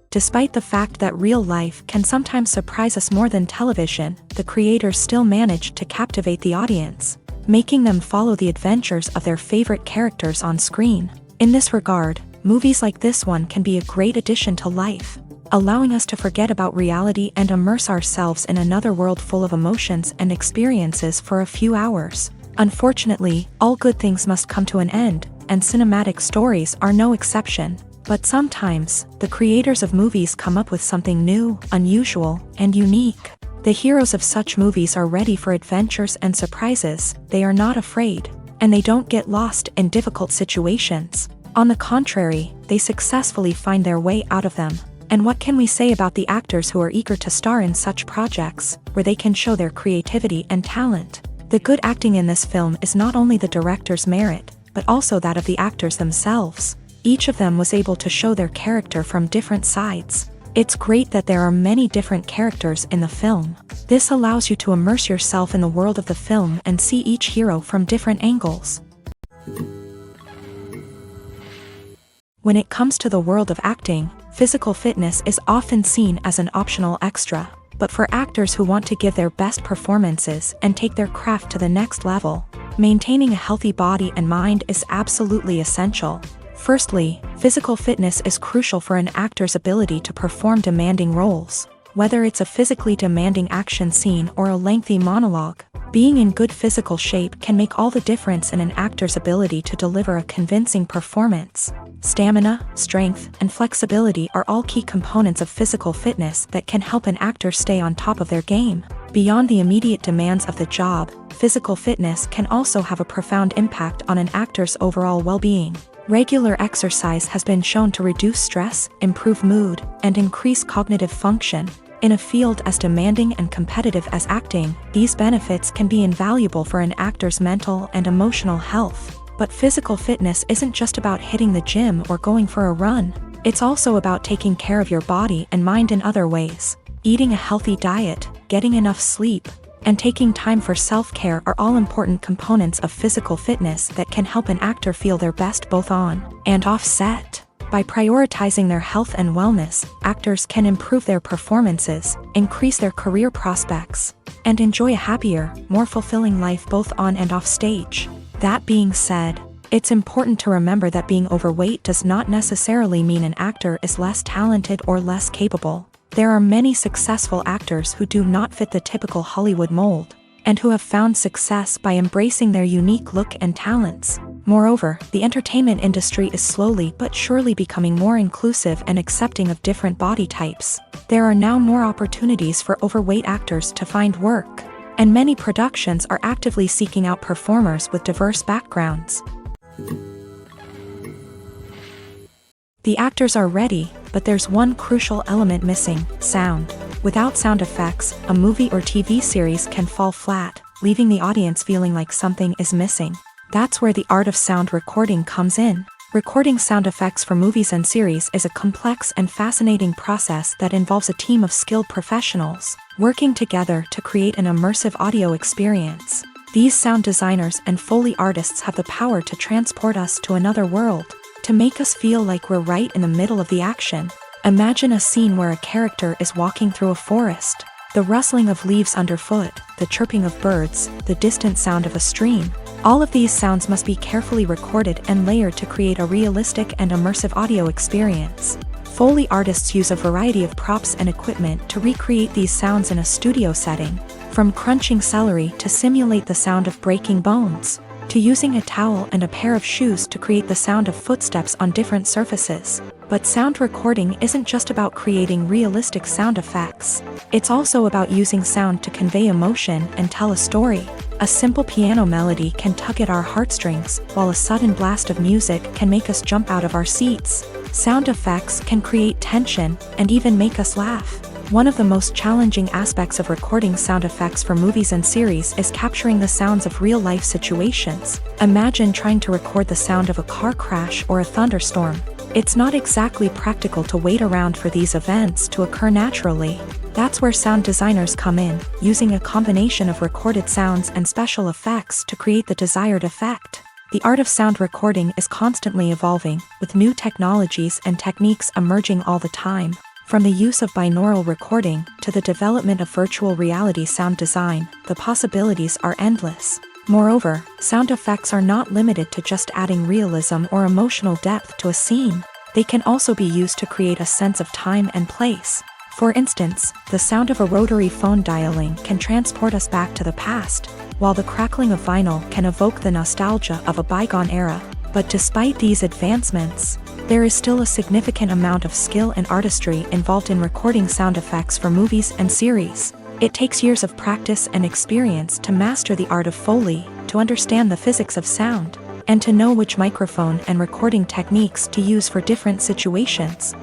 Despite the fact that real life can sometimes surprise us more than television, the creators still manage to captivate the audience, making them follow the adventures of their favorite characters on screen. In this regard, movies like this one can be a great addition to life, allowing us to forget about reality and immerse ourselves in another world full of emotions and experiences for a few hours. Unfortunately, all good things must come to an end, and cinematic stories are no exception. But sometimes, the creators of movies come up with something new, unusual, and unique. The heroes of such movies are ready for adventures and surprises, they are not afraid, and they don't get lost in difficult situations. On the contrary, they successfully find their way out of them. And what can we say about the actors who are eager to star in such projects, where they can show their creativity and talent? The good acting in this film is not only the director's merit, but also that of the actors themselves. Each of them was able to show their character from different sides. It's great that there are many different characters in the film. This allows you to immerse yourself in the world of the film and see each hero from different angles. When it comes to the world of acting, physical fitness is often seen as an optional extra. But for actors who want to give their best performances and take their craft to the next level, maintaining a healthy body and mind is absolutely essential. Firstly, physical fitness is crucial for an actor's ability to perform demanding roles. Whether it's a physically demanding action scene or a lengthy monologue, being in good physical shape can make all the difference in an actor's ability to deliver a convincing performance. Stamina, strength, and flexibility are all key components of physical fitness that can help an actor stay on top of their game. Beyond the immediate demands of the job, physical fitness can also have a profound impact on an actor's overall well-being. Regular exercise has been shown to reduce stress, improve mood, and increase cognitive function. In a field as demanding and competitive as acting, these benefits can be invaluable for an actor's mental and emotional health. But physical fitness isn't just about hitting the gym or going for a run. It's also about taking care of your body and mind in other ways. Eating a healthy diet, getting enough sleep, and taking time for self-care are all important components of physical fitness that can help an actor feel their best both on and off set. By prioritizing their health and wellness, actors can improve their performances, increase their career prospects, and enjoy a happier, more fulfilling life both on and off stage. That being said, it's important to remember that being overweight does not necessarily mean an actor is less talented or less capable. There are many successful actors who do not fit the typical Hollywood mold, and who have found success by embracing their unique look and talents. Moreover, the entertainment industry is slowly but surely becoming more inclusive and accepting of different body types. There are now more opportunities for overweight actors to find work, and many productions are actively seeking out performers with diverse backgrounds. The actors are ready, but there's one crucial element missing: sound. Without sound effects, a movie or TV series can fall flat, leaving the audience feeling like something is missing. That's where the art of sound recording comes in. Recording sound effects for movies and series is a complex and fascinating process that involves a team of skilled professionals working together to create an immersive audio experience. These sound designers and Foley artists have the power to transport us to another world, to make us feel like we're right in the middle of the action. Imagine a scene where a character is walking through a forest. The rustling of leaves underfoot, the chirping of birds, the distant sound of a stream. All of these sounds must be carefully recorded and layered to create a realistic and immersive audio experience. Foley artists use a variety of props and equipment to recreate these sounds in a studio setting, from crunching celery to simulate the sound of breaking bones, to using a towel and a pair of shoes to create the sound of footsteps on different surfaces. But sound recording isn't just about creating realistic sound effects. It's also about using sound to convey emotion and tell a story. A simple piano melody can tug at our heartstrings, while a sudden blast of music can make us jump out of our seats. Sound effects can create tension and even make us laugh. One of the most challenging aspects of recording sound effects for movies and series is capturing the sounds of real-life situations. Imagine trying to record the sound of a car crash or a thunderstorm. It's not exactly practical to wait around for these events to occur naturally. That's where sound designers come in, using a combination of recorded sounds and special effects to create the desired effect. The art of sound recording is constantly evolving, with new technologies and techniques emerging all the time. From the use of binaural recording to the development of virtual reality sound design, the possibilities are endless. Moreover, sound effects are not limited to just adding realism or emotional depth to a scene. They can also be used to create a sense of time and place. For instance, the sound of a rotary phone dialing can transport us back to the past, while the crackling of vinyl can evoke the nostalgia of a bygone era. But despite these advancements, there is still a significant amount of skill and artistry involved in recording sound effects for movies and series. It takes years of practice and experience to master the art of Foley, to understand the physics of sound, and to know which microphone and recording techniques to use for different situations.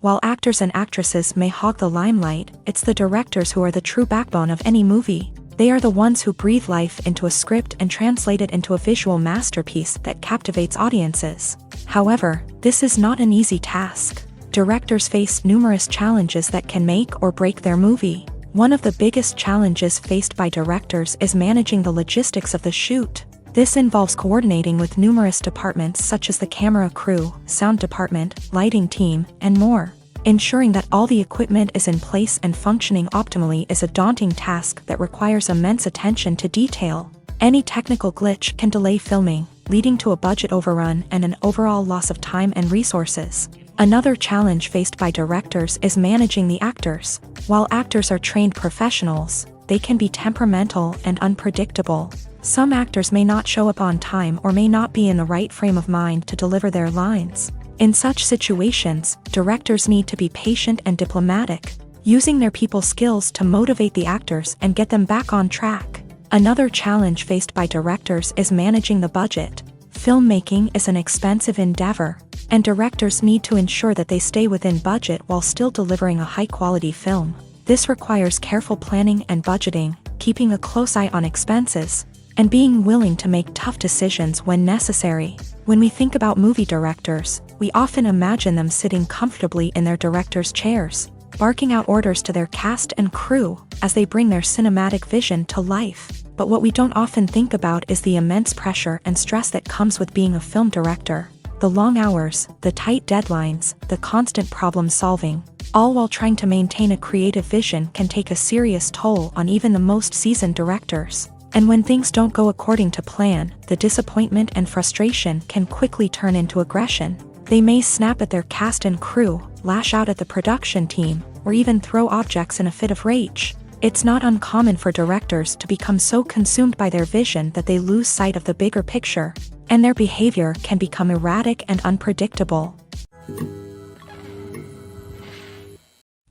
While actors and actresses may hog the limelight, it's the directors who are the true backbone of any movie. They are the ones who breathe life into a script and translate it into a visual masterpiece that captivates audiences. However, this is not an easy task. Directors face numerous challenges that can make or break their movie. One of the biggest challenges faced by directors is managing the logistics of the shoot. This involves coordinating with numerous departments such as the camera crew, sound department, lighting team, and more. Ensuring that all the equipment is in place and functioning optimally is a daunting task that requires immense attention to detail. Any technical glitch can delay filming, leading to a budget overrun and an overall loss of time and resources. Another challenge faced by directors is managing the actors. While actors are trained professionals, they can be temperamental and unpredictable. Some actors may not show up on time or may not be in the right frame of mind to deliver their lines. In such situations, directors need to be patient and diplomatic, using their people skills to motivate the actors and get them back on track. Another challenge faced by directors is managing the budget. Filmmaking is an expensive endeavor, and directors need to ensure that they stay within budget while still delivering a high-quality film. This requires careful planning and budgeting, keeping a close eye on expenses, and being willing to make tough decisions when necessary. When we think about movie directors, we often imagine them sitting comfortably in their director's chairs, barking out orders to their cast and crew as they bring their cinematic vision to life. But what we don't often think about is the immense pressure and stress that comes with being a film director. The long hours, the tight deadlines, the constant problem solving, all while trying to maintain a creative vision can take a serious toll on even the most seasoned directors. And when things don't go according to plan, the disappointment and frustration can quickly turn into aggression. They may snap at their cast and crew, lash out at the production team, or even throw objects in a fit of rage. It's not uncommon for directors to become so consumed by their vision that they lose sight of the bigger picture, and their behavior can become erratic and unpredictable.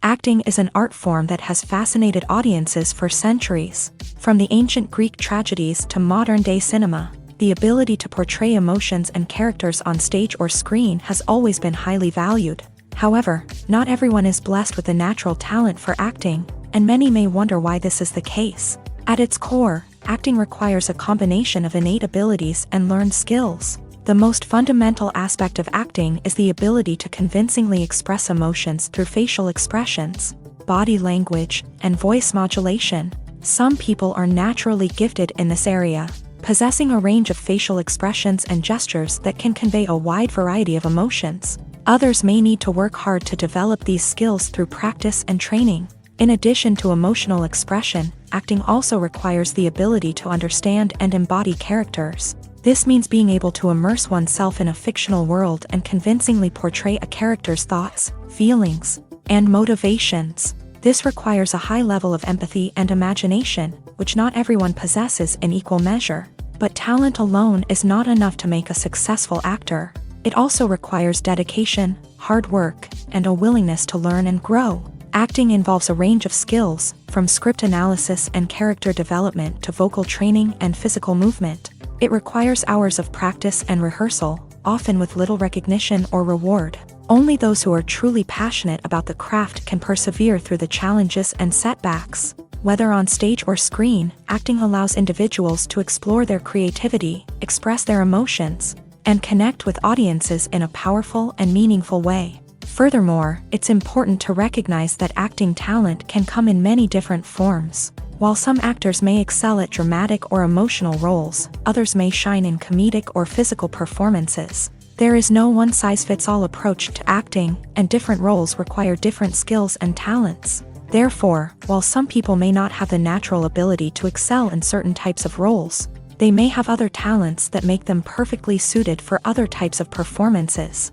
Acting is an art form that has fascinated audiences for centuries. From the ancient Greek tragedies to modern-day cinema, the ability to portray emotions and characters on stage or screen has always been highly valued. However, not everyone is blessed with a natural talent for acting, and many may wonder why this is the case. At its core, acting requires a combination of innate abilities and learned skills. The most fundamental aspect of acting is the ability to convincingly express emotions through facial expressions, body language, and voice modulation. Some people are naturally gifted in this area, possessing a range of facial expressions and gestures that can convey a wide variety of emotions. Others may need to work hard to develop these skills through practice and training. In addition to emotional expression, acting also requires the ability to understand and embody characters. This means being able to immerse oneself in a fictional world and convincingly portray a character's thoughts, feelings, and motivations. This requires a high level of empathy and imagination, which not everyone possesses in equal measure. But talent alone is not enough to make a successful actor. It also requires dedication, hard work, and a willingness to learn and grow. Acting involves a range of skills, from script analysis and character development to vocal training and physical movement. It requires hours of practice and rehearsal, often with little recognition or reward. Only those who are truly passionate about the craft can persevere through the challenges and setbacks. Whether on stage or screen, acting allows individuals to explore their creativity, express their emotions, and connect with audiences in a powerful and meaningful way. Furthermore, it's important to recognize that acting talent can come in many different forms. While some actors may excel at dramatic or emotional roles, others may shine in comedic or physical performances. There is no one-size-fits-all approach to acting, and different roles require different skills and talents. Therefore, while some people may not have the natural ability to excel in certain types of roles, they may have other talents that make them perfectly suited for other types of performances.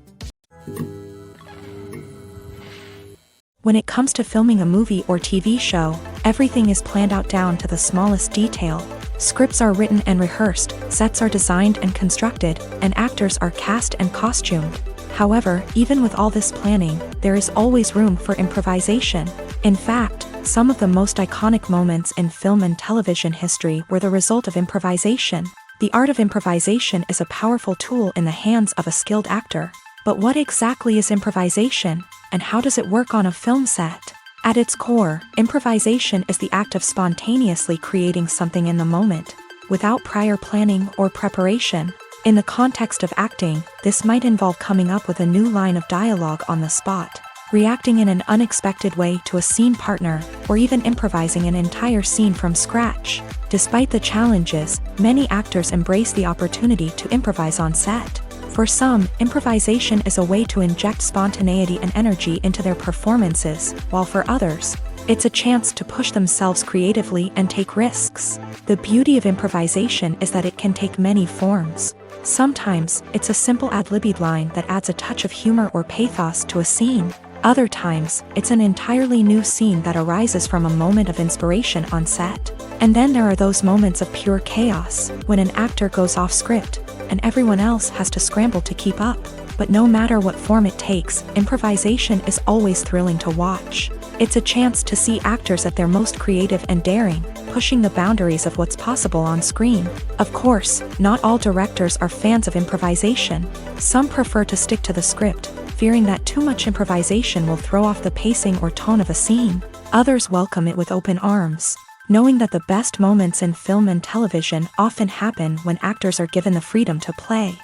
When it comes to filming a movie or TV show, everything is planned out down to the smallest detail. Scripts are written and rehearsed, sets are designed and constructed, and actors are cast and costumed. However, even with all this planning, there is always room for improvisation. In fact, some of the most iconic moments in film and television history were the result of improvisation. The art of improvisation is a powerful tool in the hands of a skilled actor. But what exactly is improvisation, and how does it work on a film set? At its core, improvisation is the act of spontaneously creating something in the moment, without prior planning or preparation. In the context of acting, this might involve coming up with a new line of dialogue on the spot, reacting in an unexpected way to a scene partner, or even improvising an entire scene from scratch. Despite the challenges, many actors embrace the opportunity to improvise on set. For some, improvisation is a way to inject spontaneity and energy into their performances, while for others, it's a chance to push themselves creatively and take risks. The beauty of improvisation is that it can take many forms. Sometimes, it's a simple ad-libbed line that adds a touch of humor or pathos to a scene. Other times, it's an entirely new scene that arises from a moment of inspiration on set. And then there are those moments of pure chaos, when an actor goes off script, and everyone else has to scramble to keep up. But no matter what form it takes, improvisation is always thrilling to watch. It's a chance to see actors at their most creative and daring, pushing the boundaries of what's possible on screen. Of course, not all directors are fans of improvisation. Some prefer to stick to the script, fearing that too much improvisation will throw off the pacing or tone of a scene. Others welcome it with open arms, knowing that the best moments in film and television often happen when actors are given the freedom to play.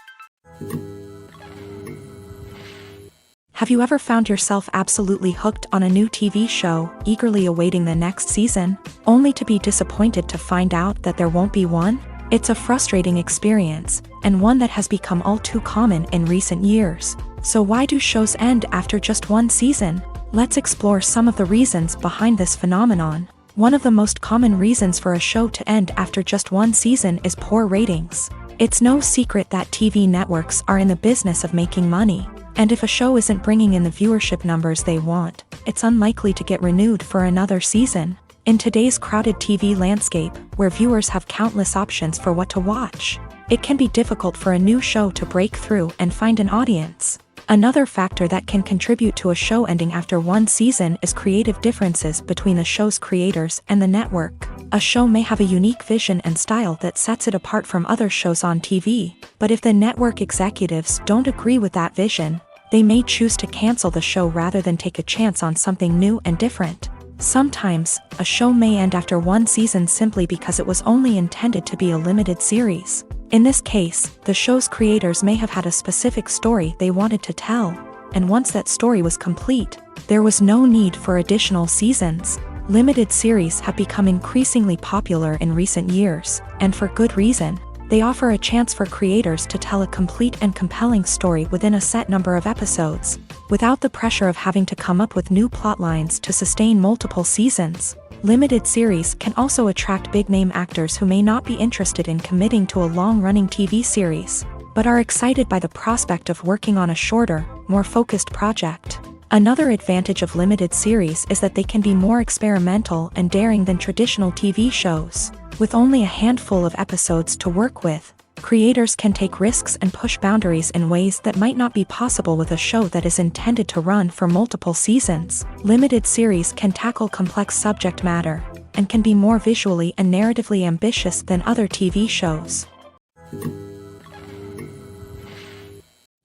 Have you ever found yourself absolutely hooked on a new TV show, eagerly awaiting the next season, only to be disappointed to find out that there won't be one? It's a frustrating experience, and one that has become all too common in recent years. So why do shows end after just one season? Let's explore some of the reasons behind this phenomenon. One of the most common reasons for a show to end after just one season is poor ratings. It's no secret that TV networks are in the business of making money, and if a show isn't bringing in the viewership numbers they want, it's unlikely to get renewed for another season. In today's crowded TV landscape, where viewers have countless options for what to watch, it can be difficult for a new show to break through and find an audience. Another factor that can contribute to a show ending after one season is creative differences between the show's creators and the network. A show may have a unique vision and style that sets it apart from other shows on TV, but if the network executives don't agree with that vision, they may choose to cancel the show rather than take a chance on something new and different. Sometimes, a show may end after one season simply because it was only intended to be a limited series. In this case, the show's creators may have had a specific story they wanted to tell, and once that story was complete, there was no need for additional seasons. Limited series have become increasingly popular in recent years, and for good reason. They offer a chance for creators to tell a complete and compelling story within a set number of episodes, without the pressure of having to come up with new plot lines to sustain multiple seasons. Limited series can also attract big-name actors who may not be interested in committing to a long-running TV series, but are excited by the prospect of working on a shorter, more focused project. Another advantage of limited series is that they can be more experimental and daring than traditional TV shows. With only a handful of episodes to work with, creators can take risks and push boundaries in ways that might not be possible with a show that is intended to run for multiple seasons. Limited series can tackle complex subject matter, and can be more visually and narratively ambitious than other TV shows.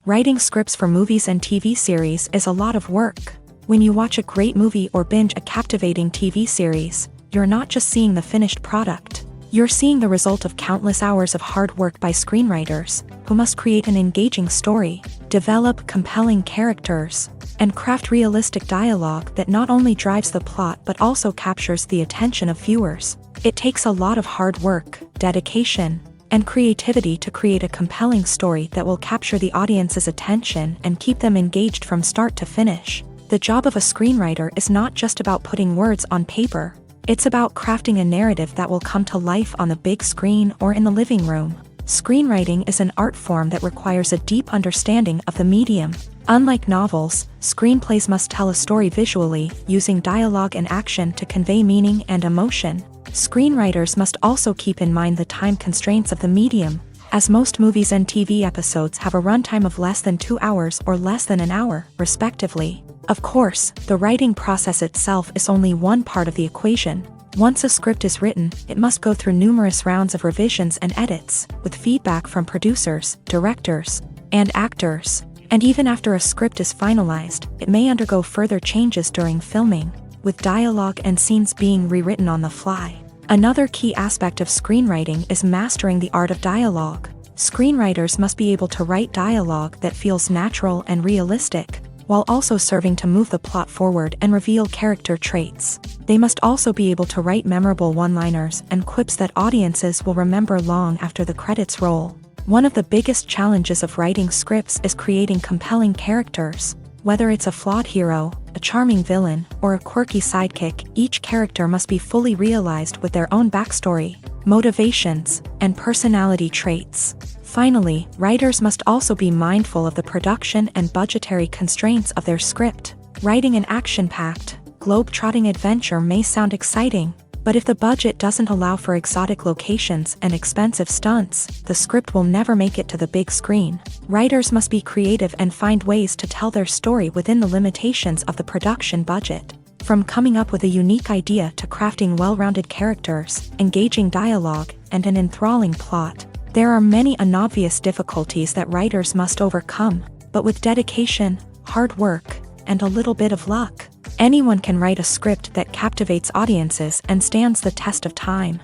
Writing scripts for movies and TV series is a lot of work. When you watch a great movie or binge a captivating TV series, you're not just seeing the finished product. You're seeing the result of countless hours of hard work by screenwriters, who must create an engaging story, develop compelling characters, and craft realistic dialogue that not only drives the plot but also captures the attention of viewers. It takes a lot of hard work, dedication, and creativity to create a compelling story that will capture the audience's attention and keep them engaged from start to finish. The job of a screenwriter is not just about putting words on paper. It's about crafting a narrative that will come to life on the big screen or in the living room. Screenwriting is an art form that requires a deep understanding of the medium. Unlike novels, screenplays must tell a story visually, using dialogue and action to convey meaning and emotion. Screenwriters must also keep in mind the time constraints of the medium, as most movies and TV episodes have a runtime of less than 2 hours or less than an hour, respectively. Of course, the writing process itself is only one part of the equation. Once a script is written, it must go through numerous rounds of revisions and edits, with feedback from producers, directors, and actors. And even after a script is finalized, it may undergo further changes during filming, with dialogue and scenes being rewritten on the fly. Another key aspect of screenwriting is mastering the art of dialogue. Screenwriters must be able to write dialogue that feels natural and realistic, while also serving to move the plot forward and reveal character traits. They must also be able to write memorable one-liners and quips that audiences will remember long after the credits roll. One of the biggest challenges of writing scripts is creating compelling characters. Whether it's a flawed hero, a charming villain, or a quirky sidekick, each character must be fully realized with their own backstory, motivations, and personality traits. Finally, writers must also be mindful of the production and budgetary constraints of their script. Writing an action-packed, globe-trotting adventure may sound exciting, but if the budget doesn't allow for exotic locations and expensive stunts, the script will never make it to the big screen. Writers must be creative and find ways to tell their story within the limitations of the production budget. From coming up with a unique idea to crafting well-rounded characters, engaging dialogue, and an enthralling plot, there are many unobvious difficulties that writers must overcome, but with dedication, hard work, and a little bit of luck, anyone can write a script that captivates audiences and stands the test of time.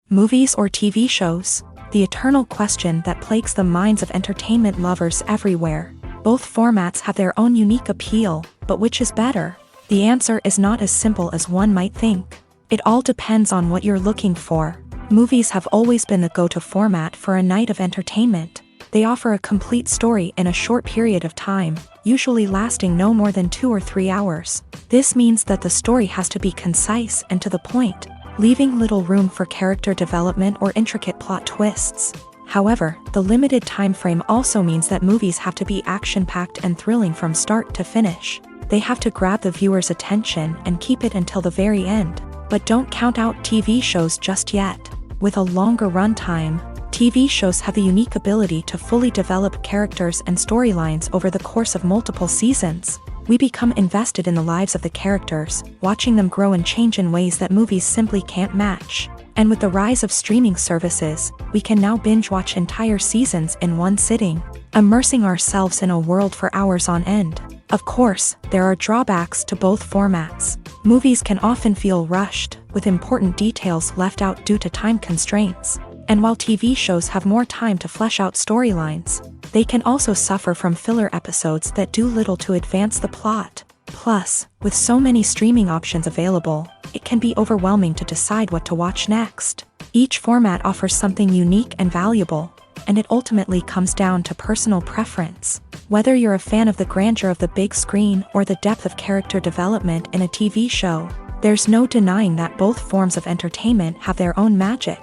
Movies or TV shows? The eternal question that plagues the minds of entertainment lovers everywhere. Both formats have their own unique appeal, but which is better? The answer is not as simple as one might think. It all depends on what you're looking for. Movies have always been the go-to format for a night of entertainment. They offer a complete story in a short period of time, usually lasting no more than 2 or 3 hours. This means that the story has to be concise and to the point, leaving little room for character development or intricate plot twists. However, the limited time frame also means that movies have to be action-packed and thrilling from start to finish. They have to grab the viewer's attention and keep it until the very end. But don't count out TV shows just yet. With a longer runtime, TV shows have the unique ability to fully develop characters and storylines over the course of multiple seasons. We become invested in the lives of the characters, watching them grow and change in ways that movies simply can't match. And with the rise of streaming services, we can now binge-watch entire seasons in one sitting, immersing ourselves in a world for hours on end. Of course, there are drawbacks to both formats. Movies can often feel rushed, with important details left out due to time constraints. And while TV shows have more time to flesh out storylines, they can also suffer from filler episodes that do little to advance the plot. Plus, with so many streaming options available, it can be overwhelming to decide what to watch next. Each format offers something unique and valuable, and it ultimately comes down to personal preference. Whether you're a fan of the grandeur of the big screen or the depth of character development in a TV show, there's no denying that both forms of entertainment have their own magic.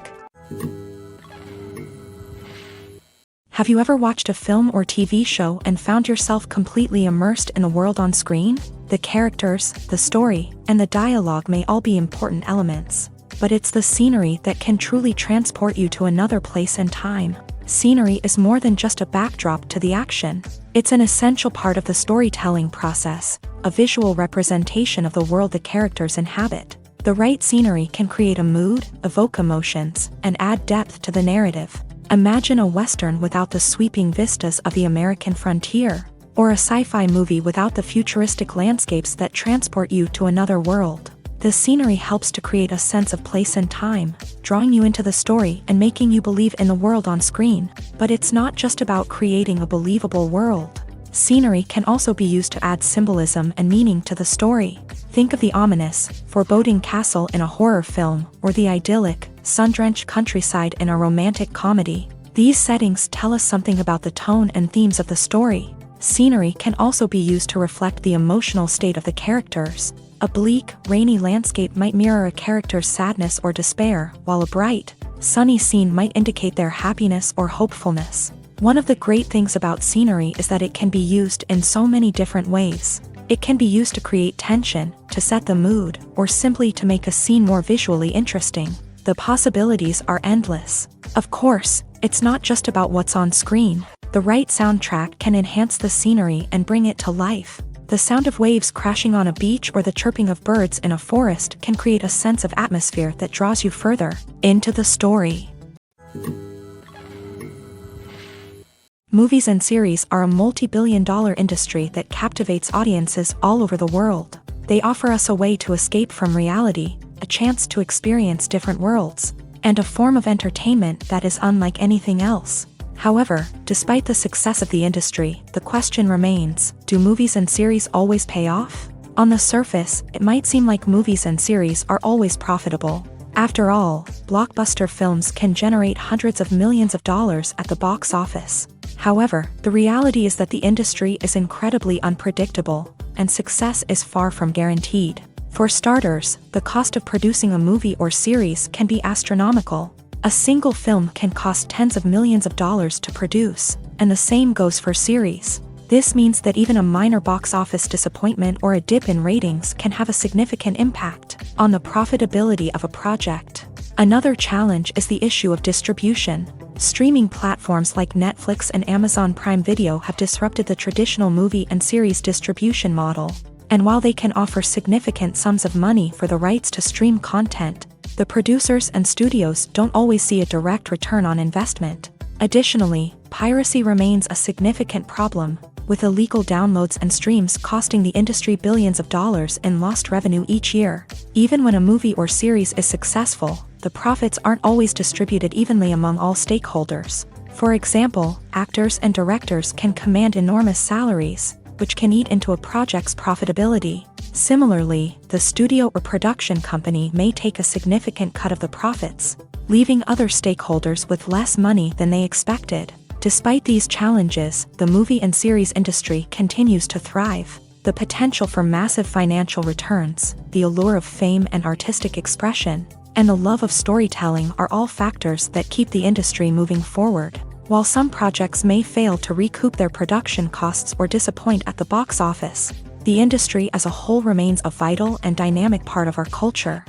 Have you ever watched a film or TV show and found yourself completely immersed in the world on screen? The characters, the story, and the dialogue may all be important elements, but it's the scenery that can truly transport you to another place and time. Scenery is more than just a backdrop to the action. It's an essential part of the storytelling process, a visual representation of the world the characters inhabit. The right scenery can create a mood, evoke emotions, and add depth to the narrative. Imagine a Western without the sweeping vistas of the American frontier, or a sci-fi movie without the futuristic landscapes that transport you to another world. The scenery helps to create a sense of place and time, drawing you into the story and making you believe in the world on screen. But it's not just about creating a believable world. Scenery can also be used to add symbolism and meaning to the story. Think of the ominous, foreboding castle in a horror film, or the idyllic, sun-drenched countryside in a romantic comedy. These settings tell us something about the tone and themes of the story. Scenery can also be used to reflect the emotional state of the characters. A bleak, rainy landscape might mirror a character's sadness or despair, while a bright, sunny scene might indicate their happiness or hopefulness. One of the great things about scenery is that it can be used in so many different ways. It can be used to create tension, to set the mood, or simply to make a scene more visually interesting. The possibilities are endless. Of course, it's not just about what's on screen. The right soundtrack can enhance the scenery and bring it to life. The sound of waves crashing on a beach or the chirping of birds in a forest can create a sense of atmosphere that draws you further into the story. Movies and series are a multi-billion-dollar industry that captivates audiences all over the world. They offer us a way to escape from reality, a chance to experience different worlds, and a form of entertainment that is unlike anything else. However, despite the success of the industry, the question remains, do movies and series always pay off? On the surface, it might seem like movies and series are always profitable. After all, blockbuster films can generate hundreds of millions of dollars at the box office. However, the reality is that the industry is incredibly unpredictable, and success is far from guaranteed. For starters, the cost of producing a movie or series can be astronomical. A single film can cost tens of millions of dollars to produce, and the same goes for series. This means that even a minor box office disappointment or a dip in ratings can have a significant impact on the profitability of a project. Another challenge is the issue of distribution. Streaming platforms like Netflix and Amazon Prime Video have disrupted the traditional movie and series distribution model. And while they can offer significant sums of money for the rights to stream content, the producers and studios don't always see a direct return on investment. Additionally, piracy remains a significant problem, with illegal downloads and streams costing the industry billions of dollars in lost revenue each year. Even when a movie or series is successful, the profits aren't always distributed evenly among all stakeholders. For example, actors and directors can command enormous salaries, which can eat into a project's profitability. Similarly, the studio or production company may take a significant cut of the profits, leaving other stakeholders with less money than they expected. Despite these challenges, the movie and series industry continues to thrive. The potential for massive financial returns, the allure of fame and artistic expression, and the love of storytelling are all factors that keep the industry moving forward. While some projects may fail to recoup their production costs or disappoint at the box office, the industry as a whole remains a vital and dynamic part of our culture.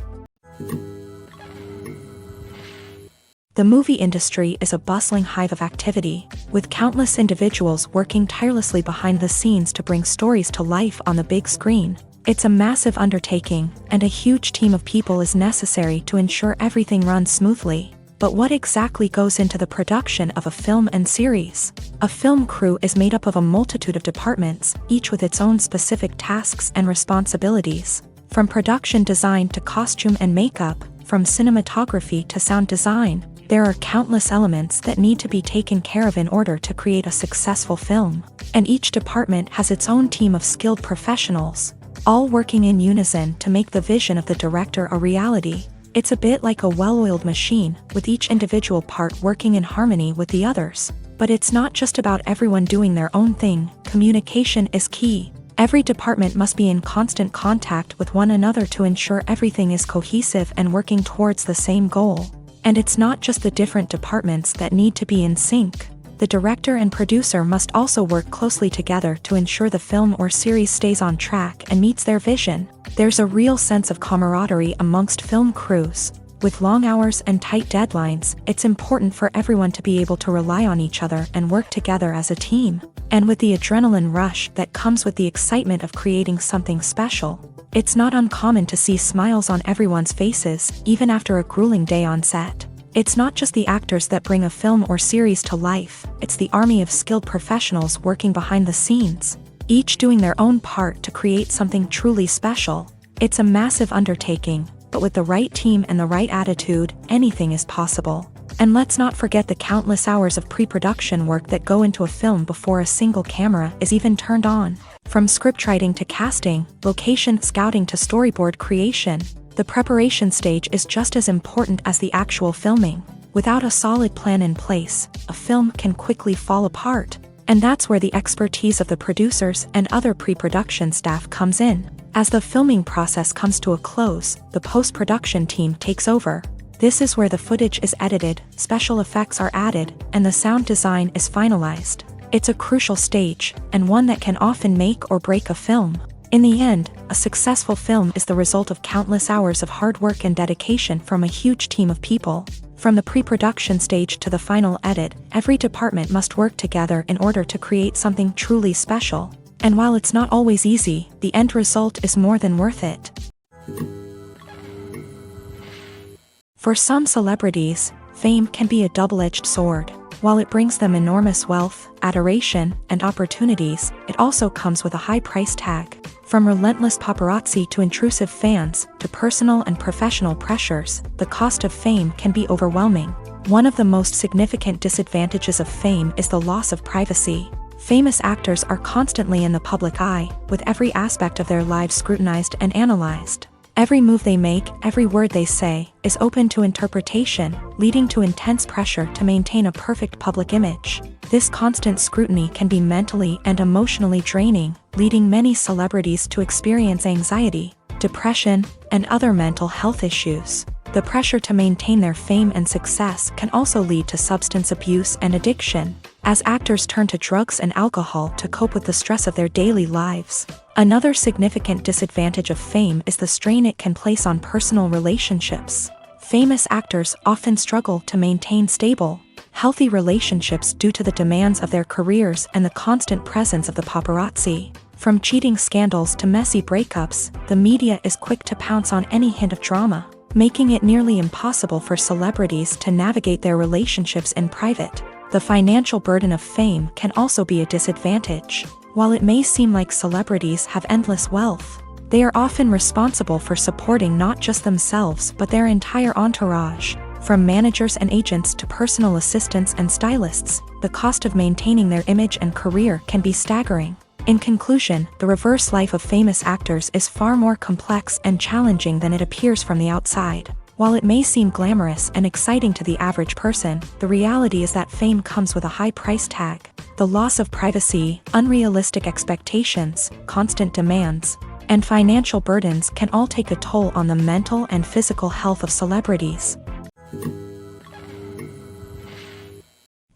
The movie industry is a bustling hive of activity, with countless individuals working tirelessly behind the scenes to bring stories to life on the big screen. It's a massive undertaking, and a huge team of people is necessary to ensure everything runs smoothly. But what exactly goes into the production of a film and series? A film crew is made up of a multitude of departments, each with its own specific tasks and responsibilities. From production design to costume and makeup, from cinematography to sound design, there are countless elements that need to be taken care of in order to create a successful film. And each department has its own team of skilled professionals, all working in unison to make the vision of the director a reality. It's a bit like a well-oiled machine, with each individual part working in harmony with the others. But it's not just about everyone doing their own thing. Communication is key. Every department must be in constant contact with one another to ensure everything is cohesive and working towards the same goal. And it's not just the different departments that need to be in sync. The director and producer must also work closely together to ensure the film or series stays on track and meets their vision. There's a real sense of camaraderie amongst film crews. With long hours and tight deadlines, it's important for everyone to be able to rely on each other and work together as a team. And with the adrenaline rush that comes with the excitement of creating something special, it's not uncommon to see smiles on everyone's faces, even after a grueling day on set. It's not just the actors that bring a film or series to life, it's the army of skilled professionals working behind the scenes, each doing their own part to create something truly special. It's a massive undertaking, but with the right team and the right attitude, anything is possible. And let's not forget the countless hours of pre-production work that go into a film before a single camera is even turned on. From scriptwriting to casting, location scouting to storyboard creation, the preparation stage is just as important as the actual filming. Without a solid plan in place, a film can quickly fall apart. And that's where the expertise of the producers and other pre-production staff comes in. As the filming process comes to a close, the post-production team takes over. This is where the footage is edited, special effects are added, and the sound design is finalized. It's a crucial stage, and one that can often make or break a film. In the end, a successful film is the result of countless hours of hard work and dedication from a huge team of people. From the pre-production stage to the final edit, every department must work together in order to create something truly special. And while it's not always easy, the end result is more than worth it. For some celebrities, fame can be a double-edged sword. While it brings them enormous wealth, adoration, and opportunities, it also comes with a high price tag. From relentless paparazzi to intrusive fans, to personal and professional pressures, the cost of fame can be overwhelming. One of the most significant disadvantages of fame is the loss of privacy. Famous actors are constantly in the public eye, with every aspect of their lives scrutinized and analyzed. Every move they make, every word they say, is open to interpretation, leading to intense pressure to maintain a perfect public image. This constant scrutiny can be mentally and emotionally draining, leading many celebrities to experience anxiety, depression, and other mental health issues. The pressure to maintain their fame and success can also lead to substance abuse and addiction, as actors turn to drugs and alcohol to cope with the stress of their daily lives. Another significant disadvantage of fame is the strain it can place on personal relationships. Famous actors often struggle to maintain stable, healthy relationships due to the demands of their careers and the constant presence of the paparazzi. From cheating scandals to messy breakups, the media is quick to pounce on any hint of drama, making it nearly impossible for celebrities to navigate their relationships in private. The financial burden of fame can also be a disadvantage. While it may seem like celebrities have endless wealth, they are often responsible for supporting not just themselves but their entire entourage. From managers and agents to personal assistants and stylists, the cost of maintaining their image and career can be staggering. In conclusion, the reverse life of famous actors is far more complex and challenging than it appears from the outside. While it may seem glamorous and exciting to the average person, the reality is that fame comes with a high price tag. The loss of privacy, unrealistic expectations, constant demands, and financial burdens can all take a toll on the mental and physical health of celebrities.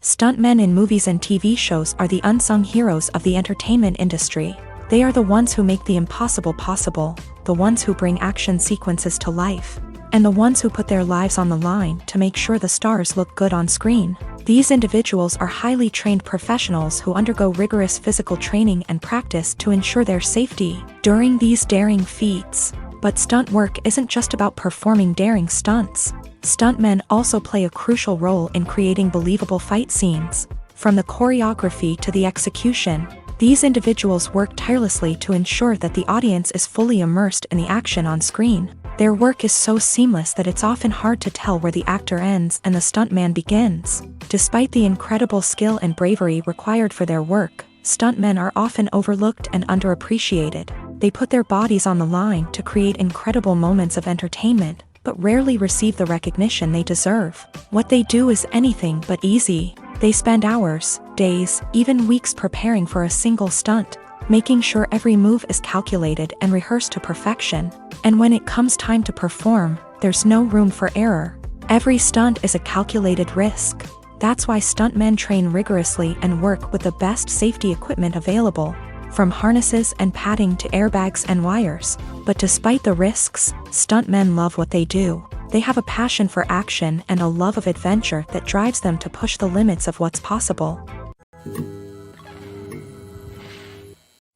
Stuntmen in movies and TV shows are the unsung heroes of the entertainment industry. They are the ones who make the impossible possible, the ones who bring action sequences to life, and the ones who put their lives on the line to make sure the stars look good on screen. These individuals are highly trained professionals who undergo rigorous physical training and practice to ensure their safety during these daring feats. But stunt work isn't just about performing daring stunts. Stuntmen also play a crucial role in creating believable fight scenes. From the choreography to the execution, these individuals work tirelessly to ensure that the audience is fully immersed in the action on screen. Their work is so seamless that it's often hard to tell where the actor ends and the stuntman begins. Despite the incredible skill and bravery required for their work, stuntmen are often overlooked and underappreciated. They put their bodies on the line to create incredible moments of entertainment, but rarely receive the recognition they deserve. What they do is anything but easy. They spend hours, days, even weeks preparing for a single stunt, making sure every move is calculated and rehearsed to perfection. And when it comes time to perform, there's no room for error. Every stunt is a calculated risk. That's why stuntmen train rigorously and work with the best safety equipment available, from harnesses and padding to airbags and wires. But despite the risks, stuntmen love what they do. They have a passion for action and a love of adventure that drives them to push the limits of what's possible.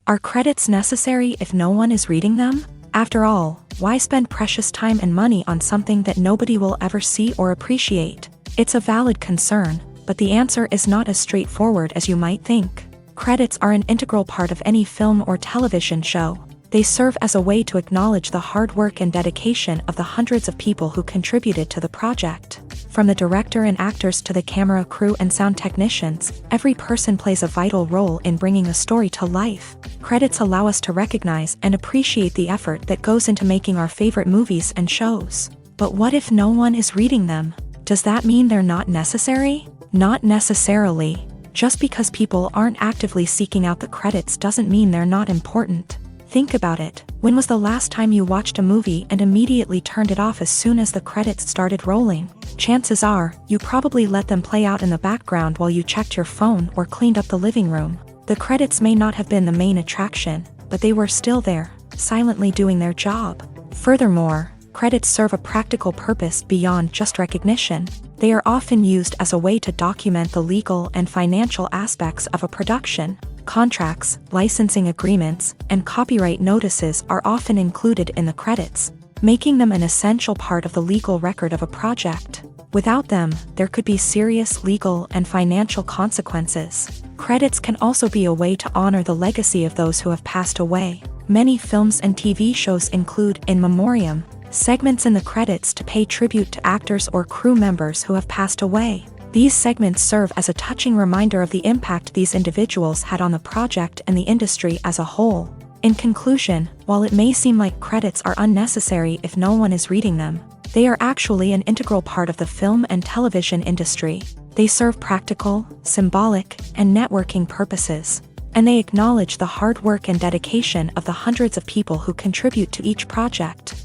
Are credits necessary if no one is reading them? After all, why spend precious time and money on something that nobody will ever see or appreciate? It's a valid concern, but the answer is not as straightforward as you might think. Credits are an integral part of any film or television show. They serve as a way to acknowledge the hard work and dedication of the hundreds of people who contributed to the project. From the director and actors to the camera crew and sound technicians, every person plays a vital role in bringing a story to life. Credits allow us to recognize and appreciate the effort that goes into making our favorite movies and shows. But what if no one is reading them? Does that mean they're not necessary? Not necessarily. Just because people aren't actively seeking out the credits doesn't mean they're not important. Think about it. When was the last time you watched a movie and immediately turned it off as soon as the credits started rolling? Chances are, you probably let them play out in the background while you checked your phone or cleaned up the living room. The credits may not have been the main attraction, but they were still there, silently doing their job. Furthermore, credits serve a practical purpose beyond just recognition. They are often used as a way to document the legal and financial aspects of a production. Contracts, licensing agreements, and copyright notices are often included in the credits, making them an essential part of the legal record of a project. Without them, there could be serious legal and financial consequences. Credits can also be a way to honor the legacy of those who have passed away. Many films and TV shows include in memoriam segments in the credits to pay tribute to actors or crew members who have passed away. These segments serve as a touching reminder of the impact these individuals had on the project and the industry as a whole. In conclusion, while it may seem like credits are unnecessary if no one is reading them, they are actually an integral part of the film and television industry. They serve practical, symbolic, and networking purposes, and they acknowledge the hard work and dedication of the hundreds of people who contribute to each project.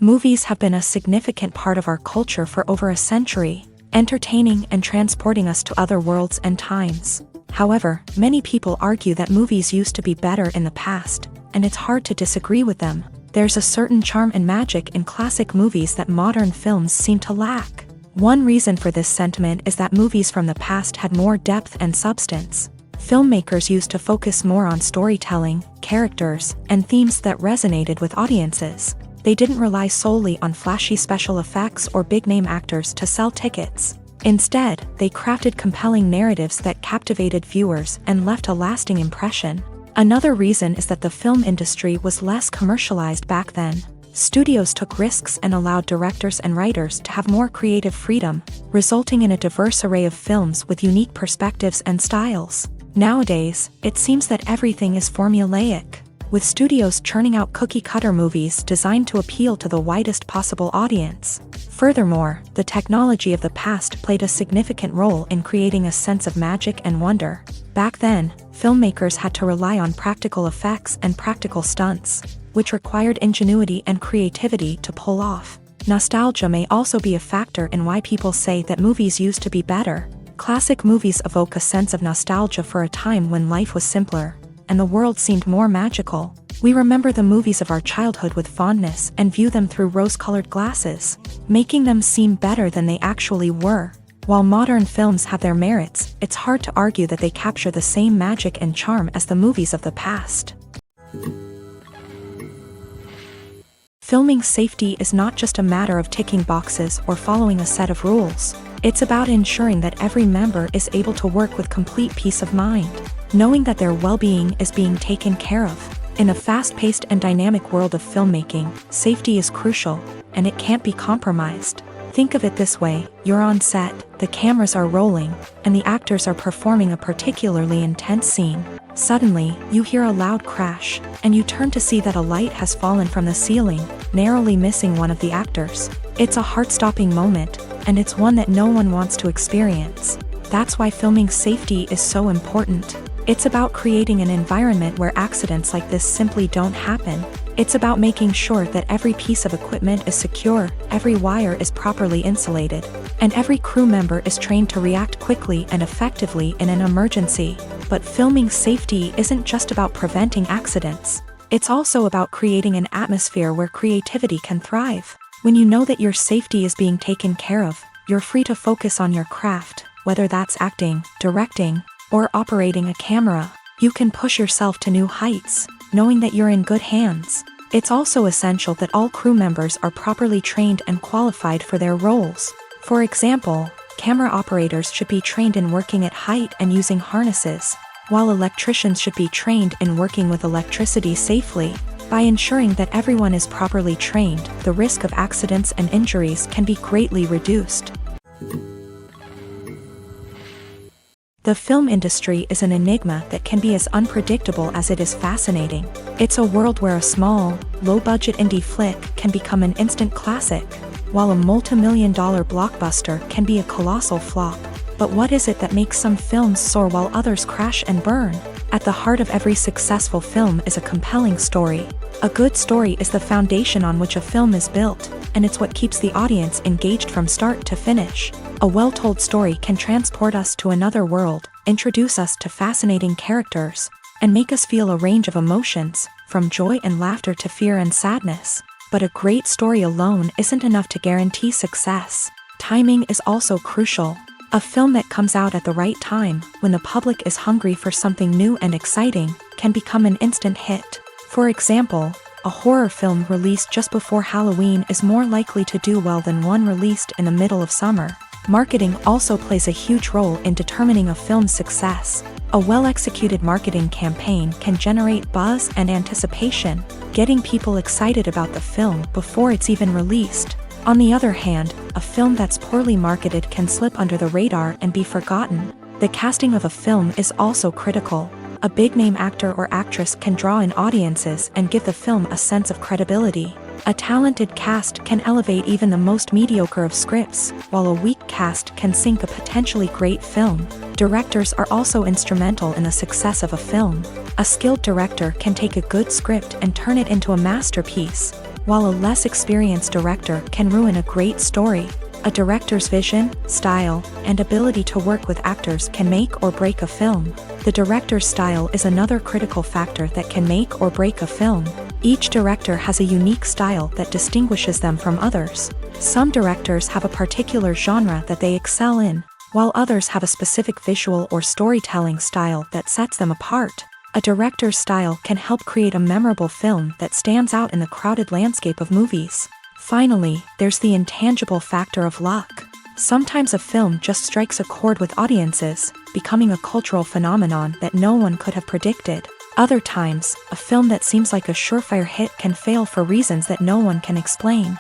Movies have been a significant part of our culture for over a century, entertaining and transporting us to other worlds and times. However, many people argue that movies used to be better in the past, and it's hard to disagree with them. There's a certain charm and magic in classic movies that modern films seem to lack. One reason for this sentiment is that movies from the past had more depth and substance. Filmmakers used to focus more on storytelling, characters, and themes that resonated with audiences. They didn't rely solely on flashy special effects or big-name actors to sell tickets. Instead, they crafted compelling narratives that captivated viewers and left a lasting impression. Another reason is that the film industry was less commercialized back then. Studios took risks and allowed directors and writers to have more creative freedom, resulting in a diverse array of films with unique perspectives and styles. Nowadays, it seems that everything is formulaic, with studios churning out cookie-cutter movies designed to appeal to the widest possible audience. Furthermore, the technology of the past played a significant role in creating a sense of magic and wonder. Back then, filmmakers had to rely on practical effects and practical stunts, which required ingenuity and creativity to pull off. Nostalgia may also be a factor in why people say that movies used to be better. Classic movies evoke a sense of nostalgia for a time when life was simpler, and the world seemed more magical. We remember the movies of our childhood with fondness and view them through rose-colored glasses, making them seem better than they actually were. While modern films have their merits, it's hard to argue that they capture the same magic and charm as the movies of the past. Filming safety is not just a matter of ticking boxes or following a set of rules. It's about ensuring that every member is able to work with complete peace of mind, knowing that their well-being is being taken care of. In a fast-paced and dynamic world of filmmaking, safety is crucial, and it can't be compromised. Think of it this way: you're on set, the cameras are rolling, and the actors are performing a particularly intense scene. Suddenly, you hear a loud crash, and you turn to see that a light has fallen from the ceiling, narrowly missing one of the actors. It's a heart-stopping moment, and it's one that no one wants to experience. That's why filming safety is so important. It's about creating an environment where accidents like this simply don't happen. It's about making sure that every piece of equipment is secure, every wire is properly insulated, and every crew member is trained to react quickly and effectively in an emergency. But filming safety isn't just about preventing accidents. It's also about creating an atmosphere where creativity can thrive. When you know that your safety is being taken care of, you're free to focus on your craft, whether that's acting, directing, or operating a camera. You can push yourself to new heights, knowing that you're in good hands. It's also essential that all crew members are properly trained and qualified for their roles. For example, camera operators should be trained in working at height and using harnesses. while electricians should be trained in working with electricity safely. By ensuring that everyone is properly trained, the risk of accidents and injuries can be greatly reduced. The film industry is an enigma that can be as unpredictable as it is fascinating. It's a world where a small, low-budget indie flick can become an instant classic, while a multi-million-dollar blockbuster can be a colossal flop. But what is it that makes some films soar while others crash and burn? At the heart of every successful film is a compelling story. A good story is the foundation on which a film is built, and it's what keeps the audience engaged from start to finish. A well-told story can transport us to another world, introduce us to fascinating characters, and make us feel a range of emotions, from joy and laughter to fear and sadness. But a great story alone isn't enough to guarantee success. Timing is also crucial. A film that comes out at the right time, when the public is hungry for something new and exciting, can become an instant hit. For example, a horror film released just before Halloween is more likely to do well than one released in the middle of summer. Marketing also plays a huge role in determining a film's success. A well-executed marketing campaign can generate buzz and anticipation, getting people excited about the film before it's even released. On the other hand, a film that's poorly marketed can slip under the radar and be forgotten. The casting of a film is also critical. A big-name actor or actress can draw in audiences and give the film a sense of credibility. A talented cast can elevate even the most mediocre of scripts, while a weak cast can sink a potentially great film. Directors are also instrumental in the success of a film. A skilled director can take a good script and turn it into a masterpiece, while a less experienced director can ruin a great story. A director's vision, style, and ability to work with actors can make or break a film. The director's style is another critical factor that can make or break a film. Each director has a unique style that distinguishes them from others. Some directors have a particular genre that they excel in, while others have a specific visual or storytelling style that sets them apart. A director's style can help create a memorable film that stands out in the crowded landscape of movies. Finally, there's the intangible factor of luck. Sometimes a film just strikes a chord with audiences, becoming a cultural phenomenon that no one could have predicted. Other times, a film that seems like a surefire hit can fail for reasons that no one can explain.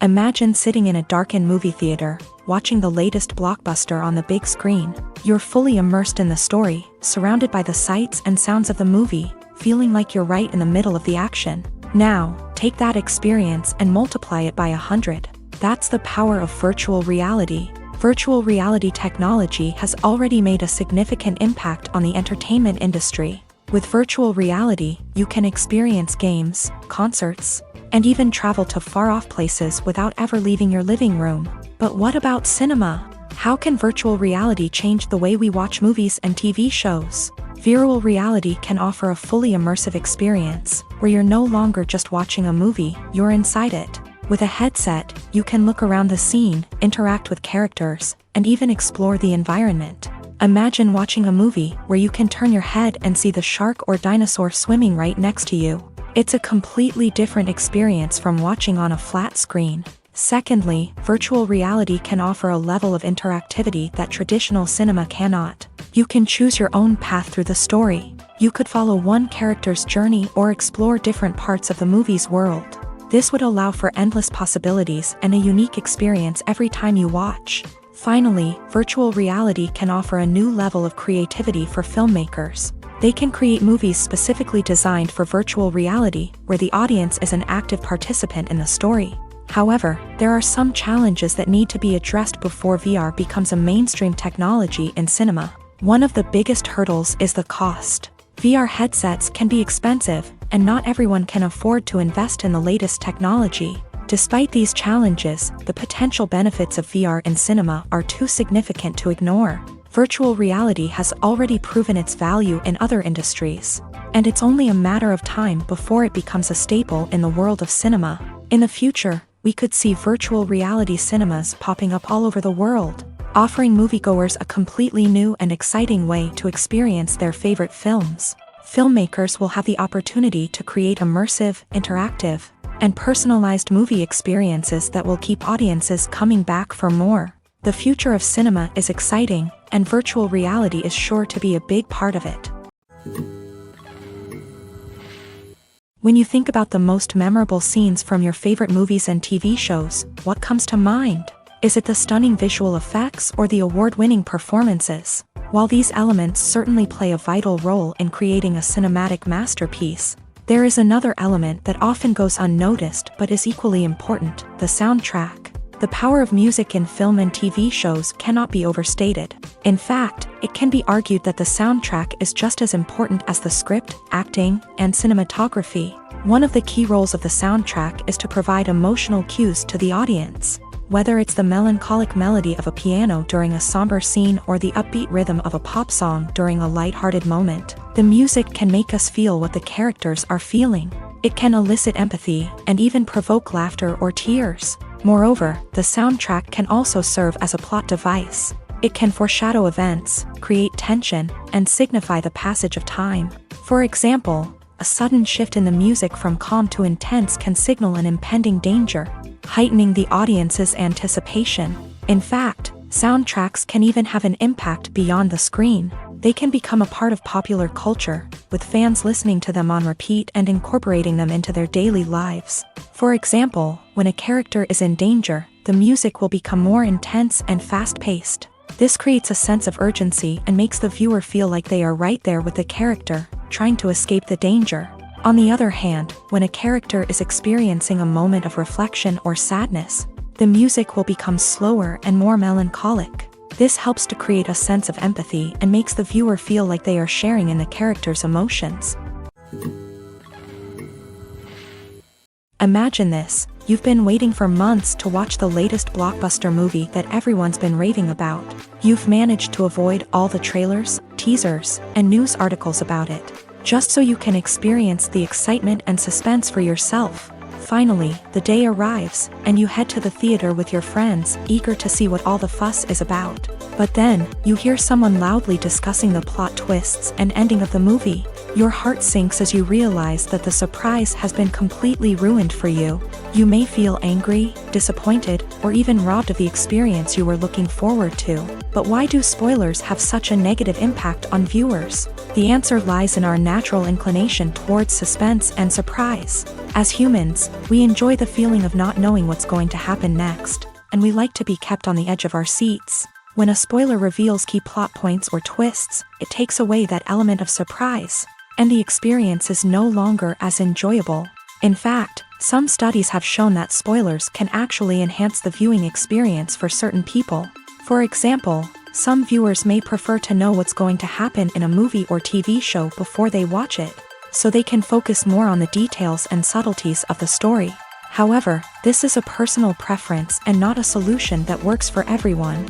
Imagine sitting in a darkened movie theater, watching the latest blockbuster on the big screen. You're fully immersed in the story, surrounded by the sights and sounds of the movie, feeling like you're right in the middle of the action. Now, take that experience and multiply it by 100. That's the power of virtual reality. Virtual reality technology has already made a significant impact on the entertainment industry. With virtual reality, you can experience games, concerts, and even travel to far-off places without ever leaving your living room. But what about cinema? How can virtual reality change the way we watch movies and TV shows? Virtual reality can offer a fully immersive experience, where you're no longer just watching a movie, you're inside it. With a headset, you can look around the scene, interact with characters, and even explore the environment. Imagine watching a movie where you can turn your head and see the shark or dinosaur swimming right next to you. It's a completely different experience from watching on a flat screen. Secondly, virtual reality can offer a level of interactivity that traditional cinema cannot. You can choose your own path through the story. You could follow one character's journey or explore different parts of the movie's world. This would allow for endless possibilities and a unique experience every time you watch. Finally, virtual reality can offer a new level of creativity for filmmakers. They can create movies specifically designed for virtual reality, where the audience is an active participant in the story. However, there are some challenges that need to be addressed before VR becomes a mainstream technology in cinema. One of the biggest hurdles is the cost. VR headsets can be expensive, and not everyone can afford to invest in the latest technology. Despite these challenges, the potential benefits of VR in cinema are too significant to ignore. Virtual reality has already proven its value in other industries, and it's only a matter of time before it becomes a staple in the world of cinema. In the future, we could see virtual reality cinemas popping up all over the world, offering moviegoers a completely new and exciting way to experience their favorite films. Filmmakers will have the opportunity to create immersive, interactive, and personalized movie experiences that will keep audiences coming back for more. The future of cinema is exciting, and virtual reality is sure to be a big part of it. When you think about the most memorable scenes from your favorite movies and TV shows, what comes to mind? Is it the stunning visual effects or the award-winning performances? While these elements certainly play a vital role in creating a cinematic masterpiece, there is another element that often goes unnoticed but is equally important: the soundtrack. The power of music in film and TV shows cannot be overstated. In fact, it can be argued that the soundtrack is just as important as the script, acting, and cinematography. One of the key roles of the soundtrack is to provide emotional cues to the audience. Whether it's the melancholic melody of a piano during a somber scene or the upbeat rhythm of a pop song during a lighthearted moment, the music can make us feel what the characters are feeling. It can elicit empathy and even provoke laughter or tears. Moreover, the soundtrack can also serve as a plot device. It can foreshadow events, create tension, and signify the passage of time. For example, a sudden shift in the music from calm to intense can signal an impending danger, heightening the audience's anticipation. In fact, soundtracks can even have an impact beyond the screen. They can become a part of popular culture, with fans listening to them on repeat and incorporating them into their daily lives. For example, when a character is in danger, the music will become more intense and fast-paced. This creates a sense of urgency and makes the viewer feel like they are right there with the character, trying to escape the danger. On the other hand, when a character is experiencing a moment of reflection or sadness, the music will become slower and more melancholic. This helps to create a sense of empathy and makes the viewer feel like they are sharing in the character's emotions. Imagine this: you've been waiting for months to watch the latest blockbuster movie that everyone's been raving about. You've managed to avoid all the trailers, teasers, and news articles about it, just so you can experience the excitement and suspense for yourself. Finally, the day arrives, and you head to the theater with your friends, eager to see what all the fuss is about. But then, you hear someone loudly discussing the plot twists and ending of the movie. Your heart sinks as you realize that the surprise has been completely ruined for you. You may feel angry, disappointed, or even robbed of the experience you were looking forward to. But why do spoilers have such a negative impact on viewers? The answer lies in our natural inclination towards suspense and surprise. As humans, we enjoy the feeling of not knowing what's going to happen next, and we like to be kept on the edge of our seats. When a spoiler reveals key plot points or twists, it takes away that element of surprise, and the experience is no longer as enjoyable. In fact, some studies have shown that spoilers can actually enhance the viewing experience for certain people. For example, some viewers may prefer to know what's going to happen in a movie or TV show before they watch it, so they can focus more on the details and subtleties of the story. However, this is a personal preference and not a solution that works for everyone.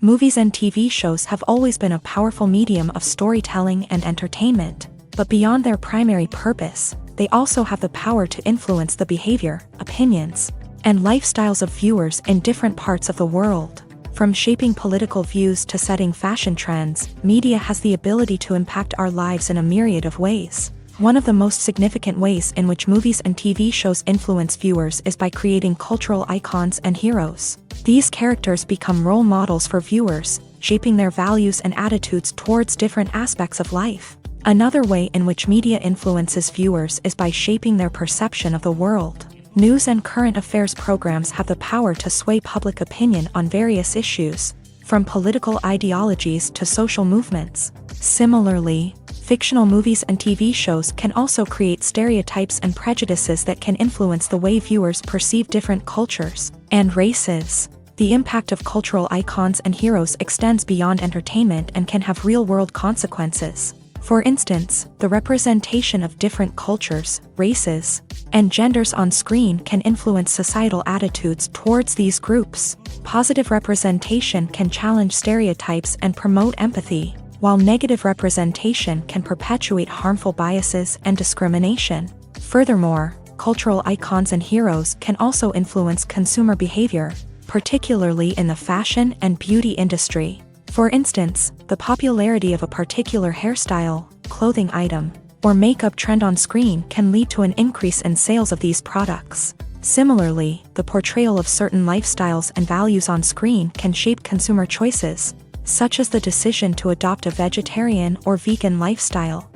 Movies and TV shows have always been a powerful medium of storytelling and entertainment, but beyond their primary purpose, they also have the power to influence the behavior, opinions, and lifestyles of viewers in different parts of the world. From shaping political views to setting fashion trends, media has the ability to impact our lives in a myriad of ways. One of the most significant ways in which movies and TV shows influence viewers is by creating cultural icons and heroes. These characters become role models for viewers, shaping their values and attitudes towards different aspects of life. Another way in which media influences viewers is by shaping their perception of the world. News and current affairs programs have the power to sway public opinion on various issues, from political ideologies to social movements. Similarly, fictional movies and TV shows can also create stereotypes and prejudices that can influence the way viewers perceive different cultures and races. The impact of cultural icons and heroes extends beyond entertainment and can have real-world consequences. For instance, the representation of different cultures, races, and genders on screen can influence societal attitudes towards these groups. Positive representation can challenge stereotypes and promote empathy, while negative representation can perpetuate harmful biases and discrimination. Furthermore, cultural icons and heroes can also influence consumer behavior, particularly in the fashion and beauty industry. For instance, the popularity of a particular hairstyle, clothing item, or makeup trend on screen can lead to an increase in sales of these products. Similarly, the portrayal of certain lifestyles and values on screen can shape consumer choices, such as the decision to adopt a vegetarian or vegan lifestyle.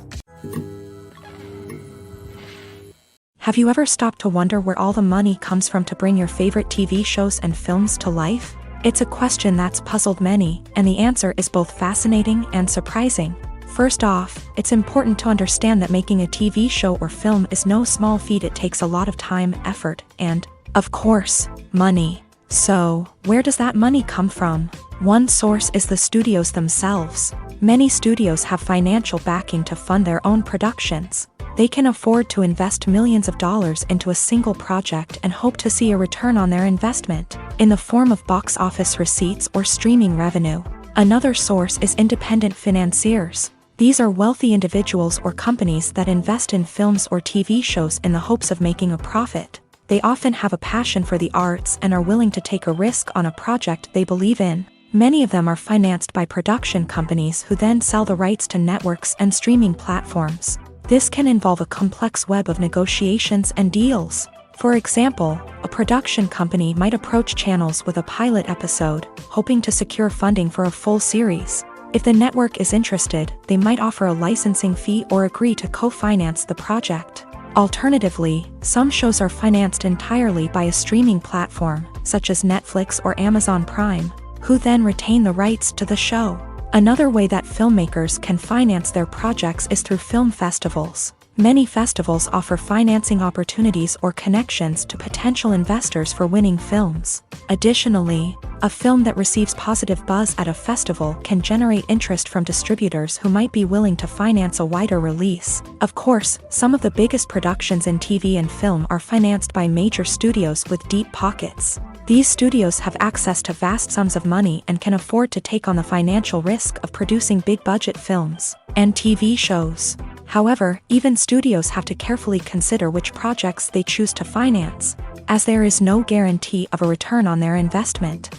Have you ever stopped to wonder where all the money comes from to bring your favorite TV shows and films to life? It's a question that's puzzled many, and the answer is both fascinating and surprising. First off, it's important to understand that making a TV show or film is no small feat. It takes a lot of time, effort, and, of course, money. So, where does that money come from? One source is the studios themselves. Many studios have financial backing to fund their own productions. They can afford to invest millions of dollars into a single project and hope to see a return on their investment, in the form of box office receipts or streaming revenue. Another source is independent financiers. These are wealthy individuals or companies that invest in films or TV shows in the hopes of making a profit. They often have a passion for the arts and are willing to take a risk on a project they believe in. Many of them are financed by production companies who then sell the rights to networks and streaming platforms. This can involve a complex web of negotiations and deals. For example, a production company might approach channels with a pilot episode, hoping to secure funding for a full series. If the network is interested, they might offer a licensing fee or agree to co-finance the project. Alternatively, some shows are financed entirely by a streaming platform, such as Netflix or Amazon Prime, who then retain the rights to the show. Another way that filmmakers can finance their projects is through film festivals. Many festivals offer financing opportunities or connections to potential investors for winning films. Additionally, a film that receives positive buzz at a festival can generate interest from distributors who might be willing to finance a wider release. Of course, some of the biggest productions in TV and film are financed by major studios with deep pockets. These studios have access to vast sums of money and can afford to take on the financial risk of producing big-budget films and TV shows. However, even studios have to carefully consider which projects they choose to finance, as there is no guarantee of a return on their investment.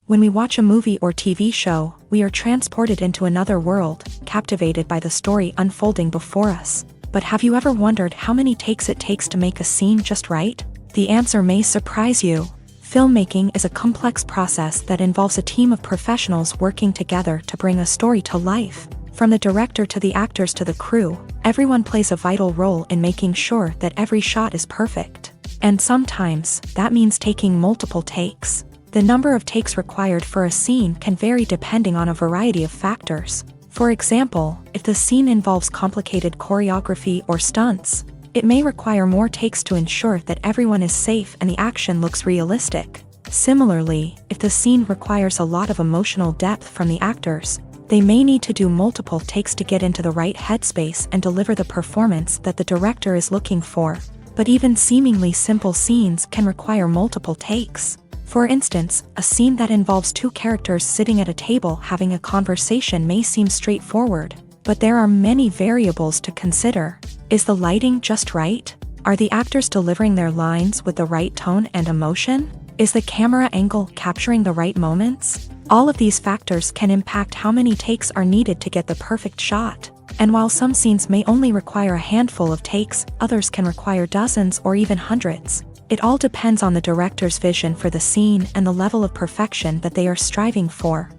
When we watch a movie or TV show, we are transported into another world, captivated by the story unfolding before us. But have you ever wondered how many takes it takes to make a scene just right? The answer may surprise you. Filmmaking is a complex process that involves a team of professionals working together to bring a story to life. From the director to the actors to the crew, everyone plays a vital role in making sure that every shot is perfect. And sometimes, that means taking multiple takes. The number of takes required for a scene can vary depending on a variety of factors. For example, if the scene involves complicated choreography or stunts, it may require more takes to ensure that everyone is safe and the action looks realistic. Similarly, if the scene requires a lot of emotional depth from the actors, they may need to do multiple takes to get into the right headspace and deliver the performance that the director is looking for. But even seemingly simple scenes can require multiple takes. For instance, a scene that involves two characters sitting at a table having a conversation may seem straightforward, but there are many variables to consider. Is the lighting just right? Are the actors delivering their lines with the right tone and emotion? Is the camera angle capturing the right moments? All of these factors can impact how many takes are needed to get the perfect shot. And while some scenes may only require a handful of takes, others can require dozens or even hundreds. It all depends on the director's vision for the scene and the level of perfection that they are striving for.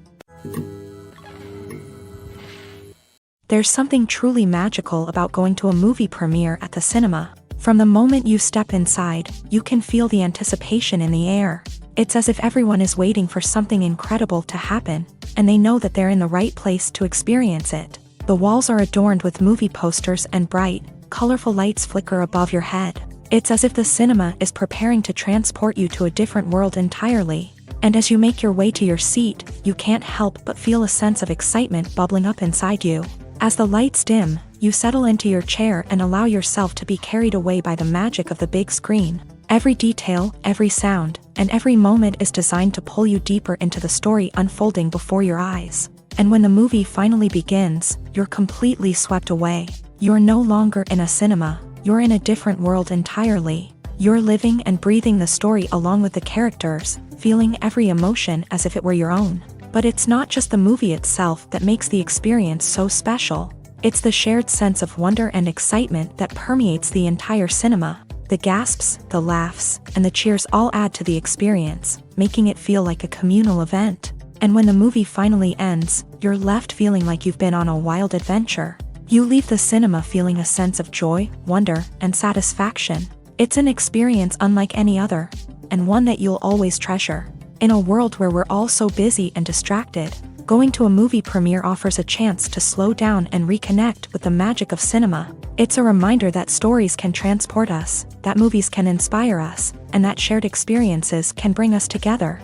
There's something truly magical about going to a movie premiere at the cinema. From the moment you step inside, you can feel the anticipation in the air. It's as if everyone is waiting for something incredible to happen, and they know that they're in the right place to experience it. The walls are adorned with movie posters and bright, colorful lights flicker above your head. It's as if the cinema is preparing to transport you to a different world entirely. And as you make your way to your seat, you can't help but feel a sense of excitement bubbling up inside you. As the lights dim, you settle into your chair and allow yourself to be carried away by the magic of the big screen. Every detail, every sound, and every moment is designed to pull you deeper into the story unfolding before your eyes. And when the movie finally begins, you're completely swept away. You're no longer in a cinema. You're in a different world entirely. You're living and breathing the story along with the characters, feeling every emotion as if it were your own. But it's not just the movie itself that makes the experience so special. It's the shared sense of wonder and excitement that permeates the entire cinema. The gasps, the laughs, and the cheers all add to the experience, making it feel like a communal event. And when the movie finally ends, you're left feeling like you've been on a wild adventure. You leave the cinema feeling a sense of joy, wonder, and satisfaction. It's an experience unlike any other, and one that you'll always treasure. In a world where we're all so busy and distracted, going to a movie premiere offers a chance to slow down and reconnect with the magic of cinema. It's a reminder that stories can transport us, that movies can inspire us, and that shared experiences can bring us together.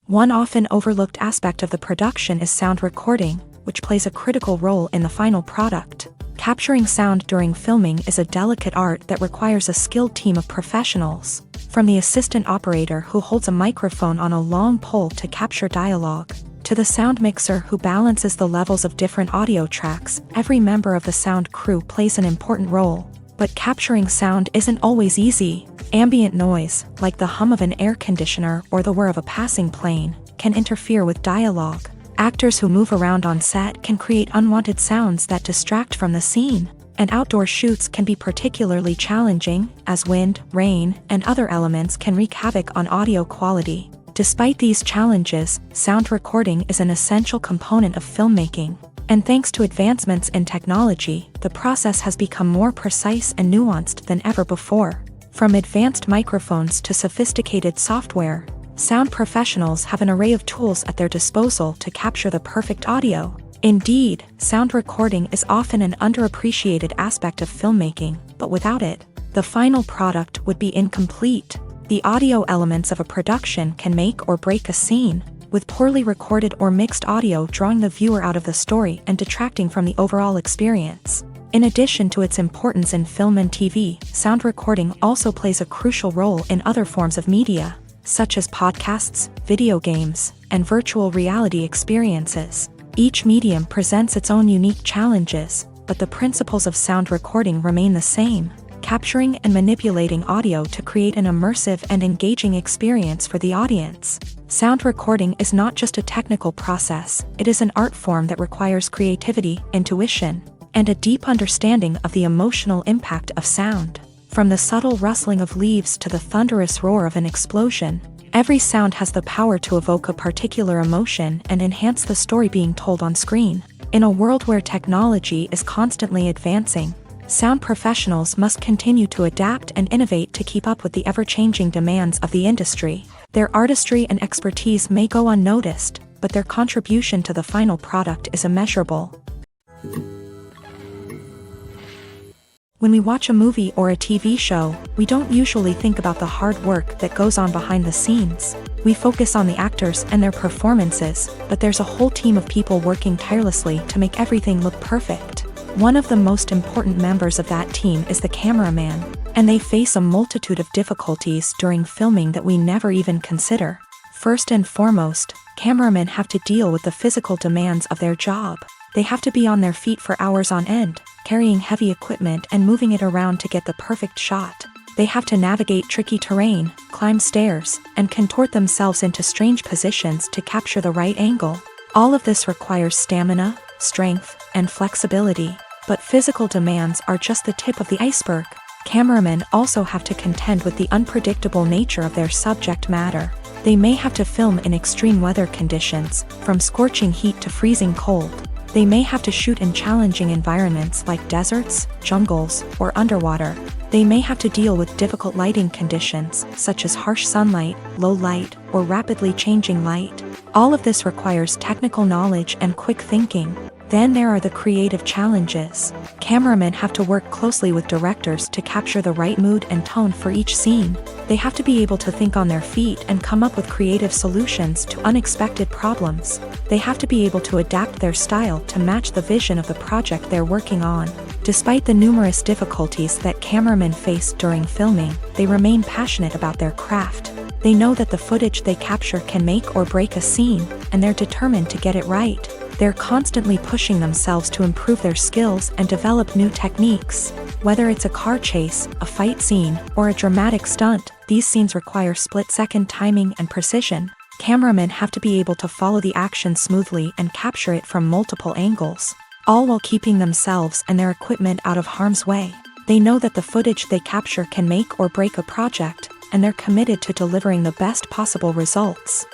One often overlooked aspect of the production is sound recording, which plays a critical role in the final product. Capturing sound during filming is a delicate art that requires a skilled team of professionals. From the assistant operator who holds a microphone on a long pole to capture dialogue, to the sound mixer who balances the levels of different audio tracks, every member of the sound crew plays an important role. But capturing sound isn't always easy. Ambient noise, like the hum of an air conditioner or the whir of a passing plane, can interfere with dialogue. Actors who move around on set can create unwanted sounds that distract from the scene. And outdoor shoots can be particularly challenging, as wind, rain, and other elements can wreak havoc on audio quality. Despite these challenges, sound recording is an essential component of filmmaking. And thanks to advancements in technology, the process has become more precise and nuanced than ever before. From advanced microphones to sophisticated software, sound professionals have an array of tools at their disposal to capture the perfect audio. Indeed, sound recording is often an underappreciated aspect of filmmaking, but without it, the final product would be incomplete. The audio elements of a production can make or break a scene, with poorly recorded or mixed audio drawing the viewer out of the story and detracting from the overall experience. In addition to its importance in film and TV, sound recording also plays a crucial role in other forms of media, such as podcasts, video games, and virtual reality experiences. Each medium presents its own unique challenges, but the principles of sound recording remain the same, capturing and manipulating audio to create an immersive and engaging experience for the audience. Sound recording is not just a technical process, it is an art form that requires creativity, intuition, and a deep understanding of the emotional impact of sound. From the subtle rustling of leaves to the thunderous roar of an explosion, every sound has the power to evoke a particular emotion and enhance the story being told on screen. In a world where technology is constantly advancing, sound professionals must continue to adapt and innovate to keep up with the ever-changing demands of the industry. Their artistry and expertise may go unnoticed, but their contribution to the final product is immeasurable. When we watch a movie or a TV show, we don't usually think about the hard work that goes on behind the scenes. We focus on the actors and their performances, but there's a whole team of people working tirelessly to make everything look perfect. One of the most important members of that team is the cameraman, and they face a multitude of difficulties during filming that we never even consider. First and foremost, cameramen have to deal with the physical demands of their job. They have to be on their feet for hours on end, carrying heavy equipment and moving it around to get the perfect shot. They have to navigate tricky terrain, climb stairs, and contort themselves into strange positions to capture the right angle. All of this requires stamina, strength, and flexibility. But physical demands are just the tip of the iceberg. Cameramen also have to contend with the unpredictable nature of their subject matter. They may have to film in extreme weather conditions, from scorching heat to freezing cold. They may have to shoot in challenging environments like deserts, jungles, or underwater. They may have to deal with difficult lighting conditions, such as harsh sunlight, low light, or rapidly changing light. All of this requires technical knowledge and quick thinking. Then there are the creative challenges. Cameramen have to work closely with directors to capture the right mood and tone for each scene. They have to be able to think on their feet and come up with creative solutions to unexpected problems. They have to be able to adapt their style to match the vision of the project they're working on. Despite the numerous difficulties that cameramen face during filming, they remain passionate about their craft. They know that the footage they capture can make or break a scene, and they're determined to get it right. They're constantly pushing themselves to improve their skills and develop new techniques. Whether it's a car chase, a fight scene, or a dramatic stunt, these scenes require split-second timing and precision. Cameramen have to be able to follow the action smoothly and capture it from multiple angles, all while keeping themselves and their equipment out of harm's way. They know that the footage they capture can make or break a project, and they're committed to delivering the best possible results.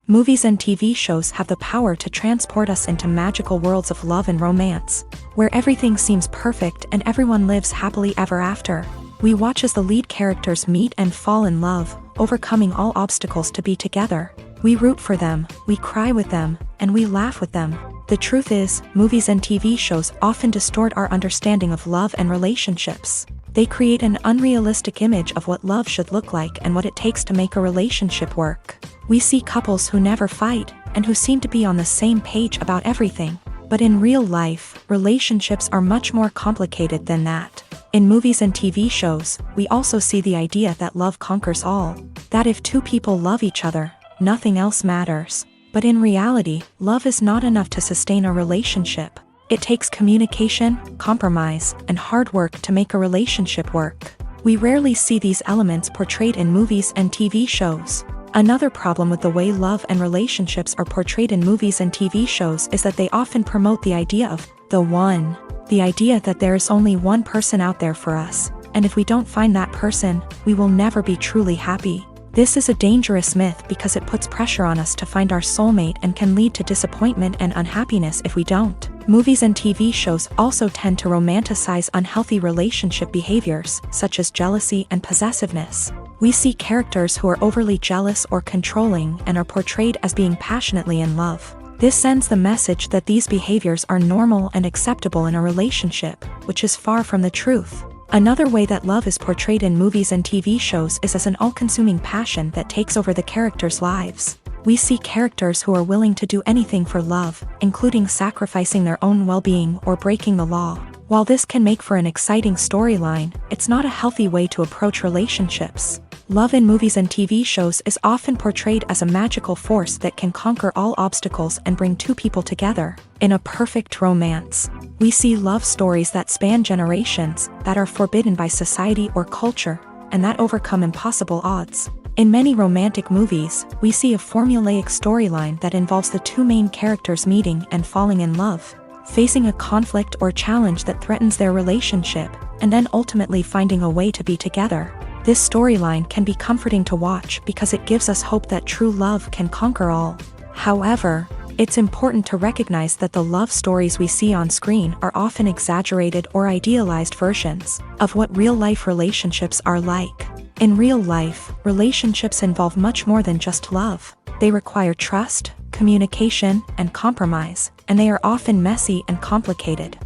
Movies and TV shows have the power to transport us into magical worlds of love and romance, where everything seems perfect and everyone lives happily ever after. We watch as the lead characters meet and fall in love, overcoming all obstacles to be together. We root for them, we cry with them, and we laugh with them. The truth is, movies and TV shows often distort our understanding of love and relationships. They create an unrealistic image of what love should look like and what it takes to make a relationship work. We see couples who never fight, and who seem to be on the same page about everything. But in real life, relationships are much more complicated than that. In movies and TV shows, we also see the idea that love conquers all. That if two people love each other, nothing else matters. But in reality, love is not enough to sustain a relationship. It takes communication, compromise, and hard work to make a relationship work. We rarely see these elements portrayed in movies and TV shows. Another problem with the way love and relationships are portrayed in movies and TV shows is that they often promote the idea of the one. The idea that there is only one person out there for us, and if we don't find that person, we will never be truly happy. This is a dangerous myth because it puts pressure on us to find our soulmate and can lead to disappointment and unhappiness if we don't. Movies and TV shows also tend to romanticize unhealthy relationship behaviors, such as jealousy and possessiveness. We see characters who are overly jealous or controlling and are portrayed as being passionately in love. This sends the message that these behaviors are normal and acceptable in a relationship, which is far from the truth. Another way that love is portrayed in movies and TV shows is as an all-consuming passion that takes over the characters' lives. We see characters who are willing to do anything for love, including sacrificing their own well-being or breaking the law. While this can make for an exciting storyline, it's not a healthy way to approach relationships. Love in movies and TV shows is often portrayed as a magical force that can conquer all obstacles and bring two people together. In a perfect romance, we see love stories that span generations, that are forbidden by society or culture, and that overcome impossible odds. In many romantic movies, we see a formulaic storyline that involves the two main characters meeting and falling in love, facing a conflict or challenge that threatens their relationship, and then ultimately finding a way to be together. This storyline can be comforting to watch because it gives us hope that true love can conquer all. However, it's important to recognize that the love stories we see on screen are often exaggerated or idealized versions of what real-life relationships are like. In real life, relationships involve much more than just love. They require trust, communication, and compromise, and they are often messy and complicated.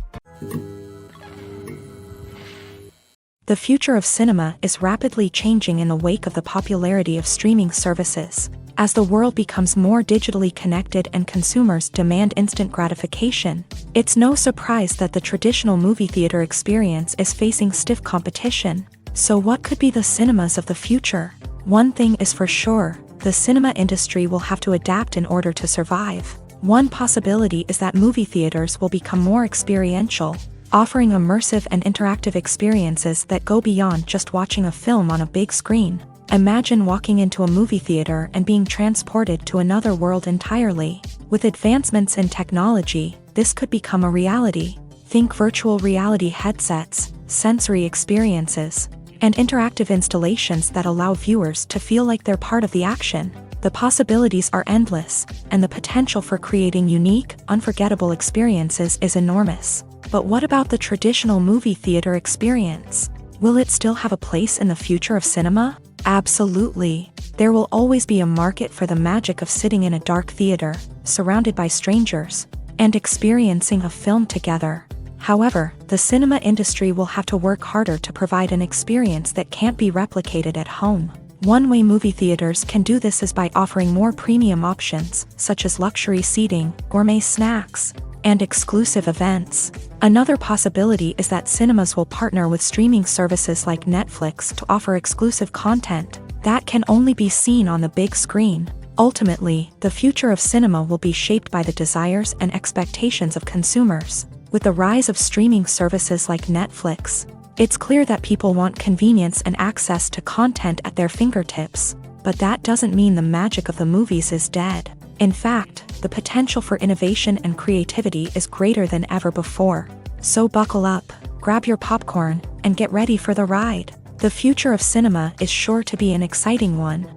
The future of cinema is rapidly changing in the wake of the popularity of streaming services. As the world becomes more digitally connected and consumers demand instant gratification, it's no surprise that the traditional movie theater experience is facing stiff competition. So what could be the cinemas of the future? One thing is for sure, the cinema industry will have to adapt in order to survive. One possibility is that movie theaters will become more experiential, offering immersive and interactive experiences that go beyond just watching a film on a big screen. Imagine walking into a movie theater and being transported to another world entirely. With advancements in technology, this could become a reality. Think virtual reality headsets, sensory experiences, and interactive installations that allow viewers to feel like they're part of the action. The possibilities are endless, and the potential for creating unique, unforgettable experiences is enormous. But what about the traditional movie theater experience? Will it still have a place in the future of cinema? Absolutely. There will always be a market for the magic of sitting in a dark theater, surrounded by strangers, and experiencing a film together. However, the cinema industry will have to work harder to provide an experience that can't be replicated at home. One way movie theaters can do this is by offering more premium options, such as luxury seating, gourmet snacks, and exclusive events. Another possibility is that cinemas will partner with streaming services like Netflix to offer exclusive content that can only be seen on the big screen. Ultimately, the future of cinema will be shaped by the desires and expectations of consumers. With the rise of streaming services like Netflix, It's clear that people want convenience and access to content at their fingertips, but that doesn't mean the magic of the movies is dead. In fact, the potential for innovation and creativity is greater than ever before. So buckle up, grab your popcorn, and get ready for the ride. The future of cinema is sure to be an exciting one.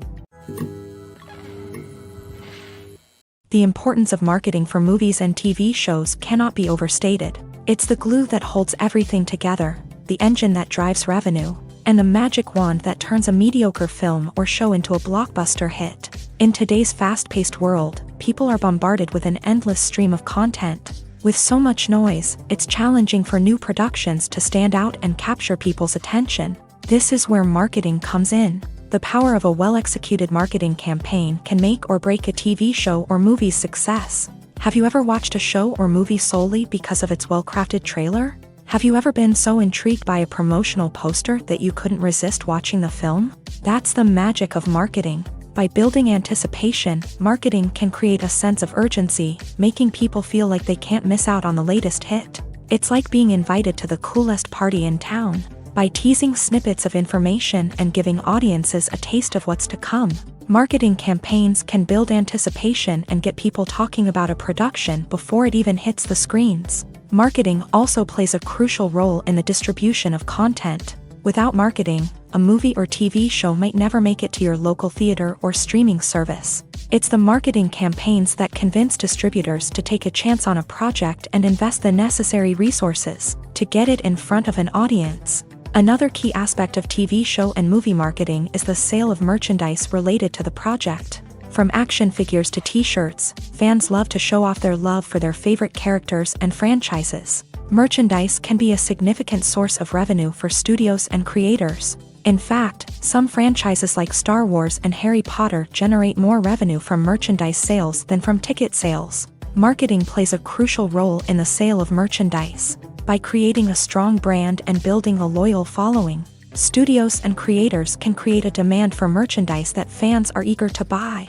The importance of marketing for movies and TV shows cannot be overstated. It's the glue that holds everything together, the engine that drives revenue, and the magic wand that turns a mediocre film or show into a blockbuster hit. In today's fast-paced world, people are bombarded with an endless stream of content. With so much noise, it's challenging for new productions to stand out and capture people's attention. This is where marketing comes in. The power of a well-executed marketing campaign can make or break a TV show or movie's success. Have you ever watched a show or movie solely because of its well-crafted trailer? Have you ever been so intrigued by a promotional poster that you couldn't resist watching the film? That's the magic of marketing. By building anticipation, marketing can create a sense of urgency, making people feel like they can't miss out on the latest hit. It's like being invited to the coolest party in town. By teasing snippets of information and giving audiences a taste of what's to come, marketing campaigns can build anticipation and get people talking about a production before it even hits the screens. Marketing also plays a crucial role in the distribution of content. Without marketing, a movie or TV show might never make it to your local theater or streaming service. It's the marketing campaigns that convince distributors to take a chance on a project and invest the necessary resources to get it in front of an audience. Another key aspect of TV show and movie marketing is the sale of merchandise related to the project. From action figures to t-shirts, fans love to show off their love for their favorite characters and franchises. Merchandise can be a significant source of revenue for studios and creators. In fact, some franchises like Star Wars and Harry Potter generate more revenue from merchandise sales than from ticket sales. Marketing plays a crucial role in the sale of merchandise. By creating a strong brand and building a loyal following, studios and creators can create a demand for merchandise that fans are eager to buy.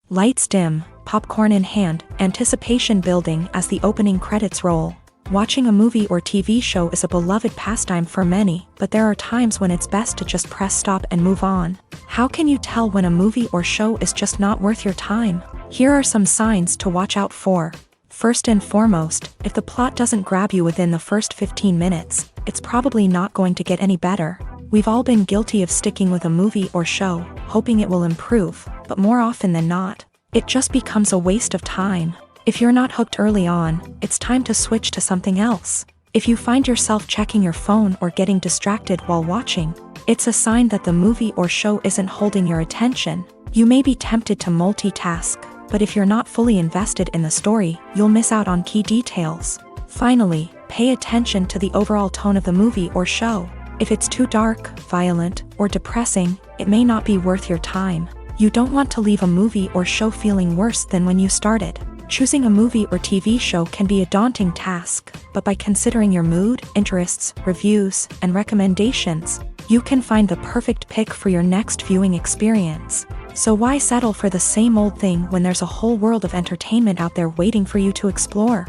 Lights dim, popcorn in hand, anticipation building as the opening credits roll. Watching a movie or TV show is a beloved pastime for many, but there are times when it's best to just press stop and move on. How can you tell when a movie or show is just not worth your time? Here are some signs to watch out for. First and foremost, if the plot doesn't grab you within the first 15 minutes, it's probably not going to get any better. We've all been guilty of sticking with a movie or show, hoping it will improve, but more often than not, it just becomes a waste of time. If you're not hooked early on, it's time to switch to something else. If you find yourself checking your phone or getting distracted while watching, it's a sign that the movie or show isn't holding your attention. You may be tempted to multitask, but if you're not fully invested in the story, you'll miss out on key details. Finally, pay attention to the overall tone of the movie or show. If it's too dark, violent, or depressing, it may not be worth your time. You don't want to leave a movie or show feeling worse than when you started. Choosing a movie or TV show can be a daunting task, but by considering your mood, interests, reviews, and recommendations, you can find the perfect pick for your next viewing experience. So why settle for the same old thing when there's a whole world of entertainment out there waiting for you to explore?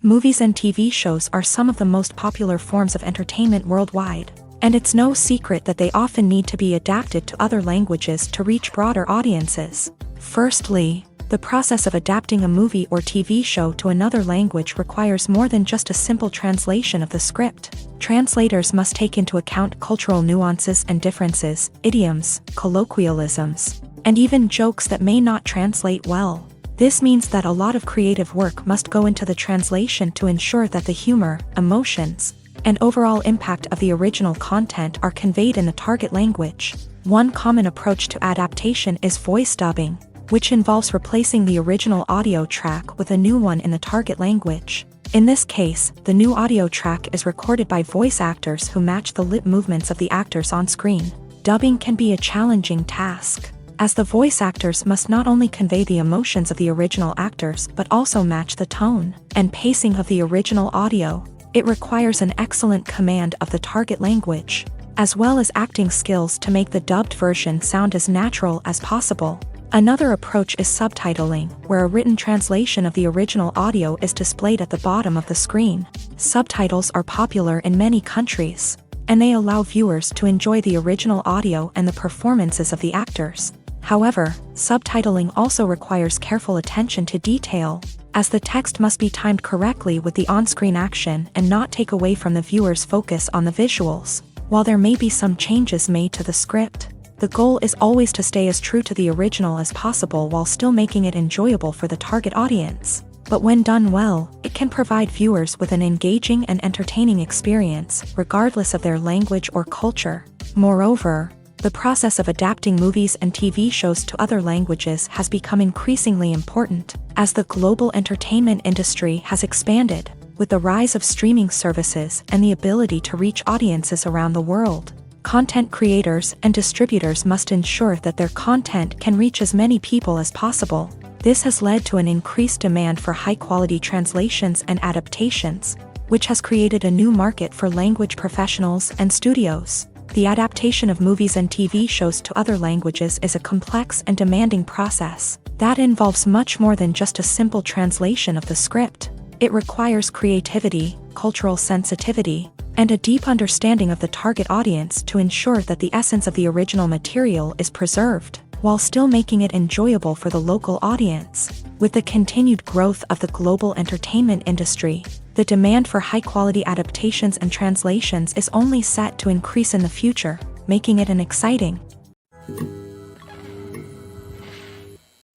Movies and TV shows are some of the most popular forms of entertainment worldwide, and it's no secret that they often need to be adapted to other languages to reach broader audiences. Firstly, the process of adapting a movie or TV show to another language requires more than just a simple translation of the script. Translators must take into account cultural nuances and differences, idioms, colloquialisms, and even jokes that may not translate well. This means that a lot of creative work must go into the translation to ensure that the humor, emotions, and overall impact of the original content are conveyed in the target language. One common approach to adaptation is voice dubbing, which involves replacing the original audio track with a new one in the target language. In this case, the new audio track is recorded by voice actors who match the lip movements of the actors on screen. Dubbing can be a challenging task, as the voice actors must not only convey the emotions of the original actors but also match the tone and pacing of the original audio. It requires an excellent command of the target language, as well as acting skills to make the dubbed version sound as natural as possible. Another approach is subtitling, where a written translation of the original audio is displayed at the bottom of the screen. Subtitles are popular in many countries, and they allow viewers to enjoy the original audio and the performances of the actors. However, subtitling also requires careful attention to detail, as the text must be timed correctly with the on-screen action and not take away from the viewer's focus on the visuals. While there may be some changes made to the script, the goal is always to stay as true to the original as possible while still making it enjoyable for the target audience. But when done well, it can provide viewers with an engaging and entertaining experience, regardless of their language or culture. Moreover, the process of adapting movies and TV shows to other languages has become increasingly important, as the global entertainment industry has expanded, with the rise of streaming services and the ability to reach audiences around the world. Content creators and distributors must ensure that their content can reach as many people as possible. This has led to an increased demand for high-quality translations and adaptations, which has created a new market for language professionals and studios. The adaptation of movies and TV shows to other languages is a complex and demanding process that involves much more than just a simple translation of the script. It requires creativity, cultural sensitivity, and a deep understanding of the target audience to ensure that the essence of the original material is preserved, while still making it enjoyable for the local audience. With the continued growth of the global entertainment industry, the demand for high-quality adaptations and translations is only set to increase in the future, making it an exciting.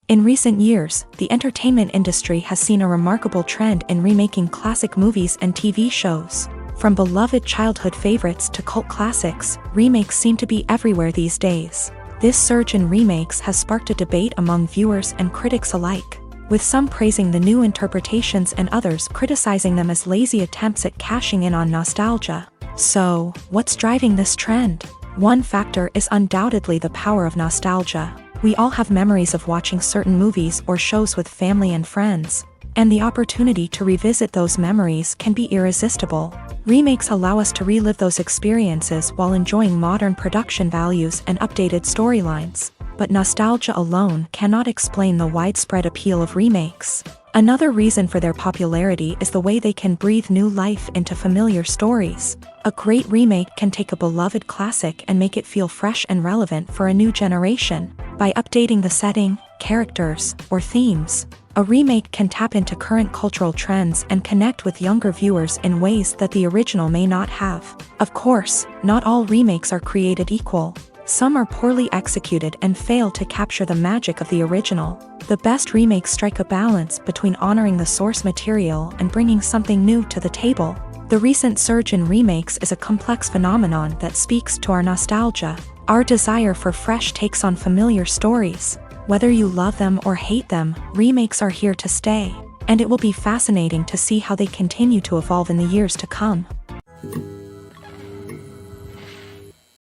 In recent years, the entertainment industry has seen a remarkable trend in remaking classic movies and TV shows. From beloved childhood favorites to cult classics, remakes seem to be everywhere these days. This surge in remakes has sparked a debate among viewers and critics alike, with some praising the new interpretations and others criticizing them as lazy attempts at cashing in on nostalgia. So, what's driving this trend? One factor is undoubtedly the power of nostalgia. We all have memories of watching certain movies or shows with family and friends, and the opportunity to revisit those memories can be irresistible. Remakes allow us to relive those experiences while enjoying modern production values and updated storylines. But nostalgia alone cannot explain the widespread appeal of remakes. Another reason for their popularity is the way they can breathe new life into familiar stories. A great remake can take a beloved classic and make it feel fresh and relevant for a new generation. By updating the setting, characters, or themes, a remake can tap into current cultural trends and connect with younger viewers in ways that the original may not have. Of course, not all remakes are created equal. Some are poorly executed and fail to capture the magic of the original. The best remakes strike a balance between honoring the source material and bringing something new to the table. The recent surge in remakes is a complex phenomenon that speaks to our nostalgia, our desire for fresh takes on familiar stories. Whether you love them or hate them, remakes are here to stay, and it will be fascinating to see how they continue to evolve in the years to come.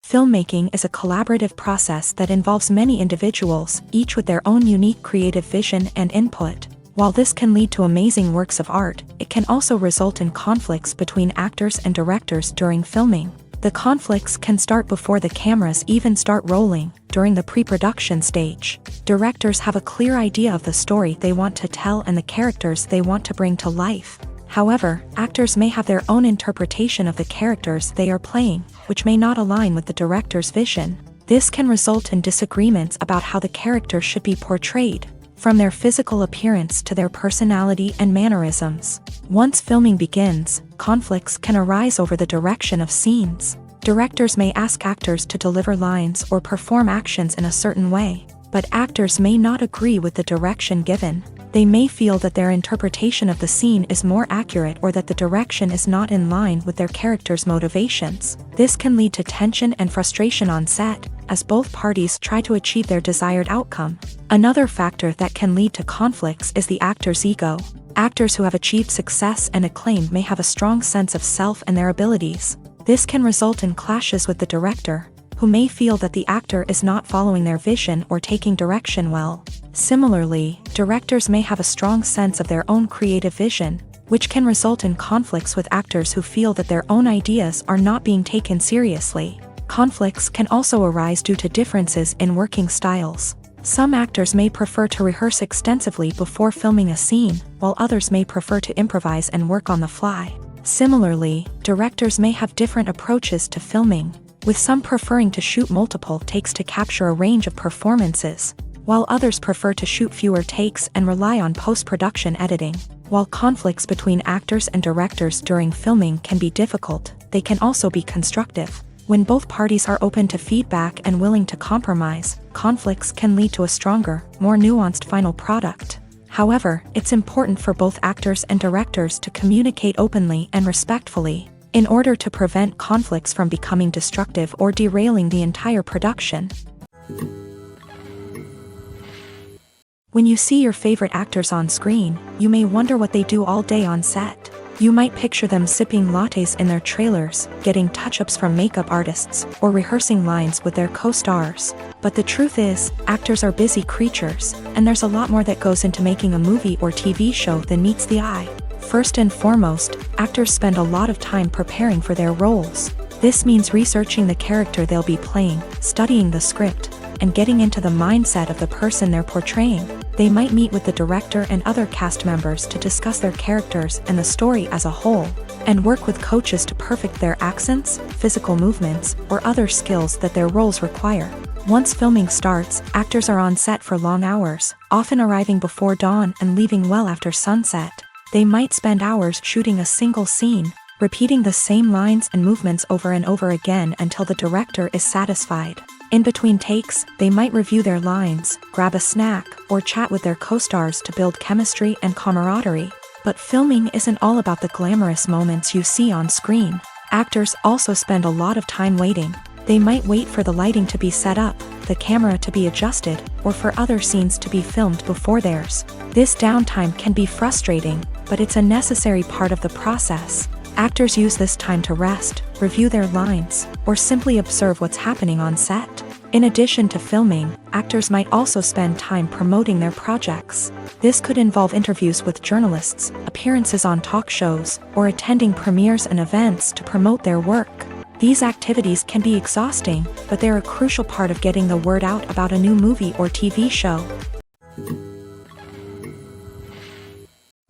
Filmmaking is a collaborative process that involves many individuals, each with their own unique creative vision and input. While this can lead to amazing works of art, it can also result in conflicts between actors and directors during filming. The conflicts can start before the cameras even start rolling, during the pre-production stage. Directors have a clear idea of the story they want to tell and the characters they want to bring to life. However, actors may have their own interpretation of the characters they are playing, which may not align with the director's vision. This can result in disagreements about how the character should be portrayed, from their physical appearance to their personality and mannerisms. Once filming begins, conflicts can arise over the direction of scenes. Directors may ask actors to deliver lines or perform actions in a certain way, but actors may not agree with the direction given. They may feel that their interpretation of the scene is more accurate or that the direction is not in line with their character's motivations. This can lead to tension and frustration on set, as both parties try to achieve their desired outcome. Another factor that can lead to conflicts is the actor's ego. Actors who have achieved success and acclaim may have a strong sense of self and their abilities. This can result in clashes with the director, who may feel that the actor is not following their vision or taking direction well. Similarly, directors may have a strong sense of their own creative vision, which can result in conflicts with actors who feel that their own ideas are not being taken seriously. Conflicts can also arise due to differences in working styles. Some actors may prefer to rehearse extensively before filming a scene, while others may prefer to improvise and work on the fly. Similarly, directors may have different approaches to filming, with some preferring to shoot multiple takes to capture a range of performances, while others prefer to shoot fewer takes and rely on post-production editing. While conflicts between actors and directors during filming can be difficult, they can also be constructive. When both parties are open to feedback and willing to compromise, conflicts can lead to a stronger, more nuanced final product. However, it's important for both actors and directors to communicate openly and respectfully, in order to prevent conflicts from becoming destructive or derailing the entire production. When you see your favorite actors on screen, you may wonder what they do all day on set. You might picture them sipping lattes in their trailers, getting touch-ups from makeup artists, or rehearsing lines with their co-stars. But the truth is, actors are busy creatures, and there's a lot more that goes into making a movie or TV show than meets the eye. First and foremost, actors spend a lot of time preparing for their roles. This means researching the character they'll be playing, studying the script, and getting into the mindset of the person they're portraying. They might meet with the director and other cast members to discuss their characters and the story as a whole, and work with coaches to perfect their accents, physical movements, or other skills that their roles require. Once filming starts, actors are on set for long hours, often arriving before dawn and leaving well after sunset. They might spend hours shooting a single scene, repeating the same lines and movements over and over again until the director is satisfied. In between takes, they might review their lines, grab a snack, or chat with their co-stars to build chemistry and camaraderie. But filming isn't all about the glamorous moments you see on screen. Actors also spend a lot of time waiting. They might wait for the lighting to be set up, the camera to be adjusted, or for other scenes to be filmed before theirs. This downtime can be frustrating, but it's a necessary part of the process. Actors use this time to rest, review their lines, or simply observe what's happening on set. In addition to filming, actors might also spend time promoting their projects. This could involve interviews with journalists, appearances on talk shows, or attending premieres and events to promote their work. These activities can be exhausting, but they're a crucial part of getting the word out about a new movie or TV show.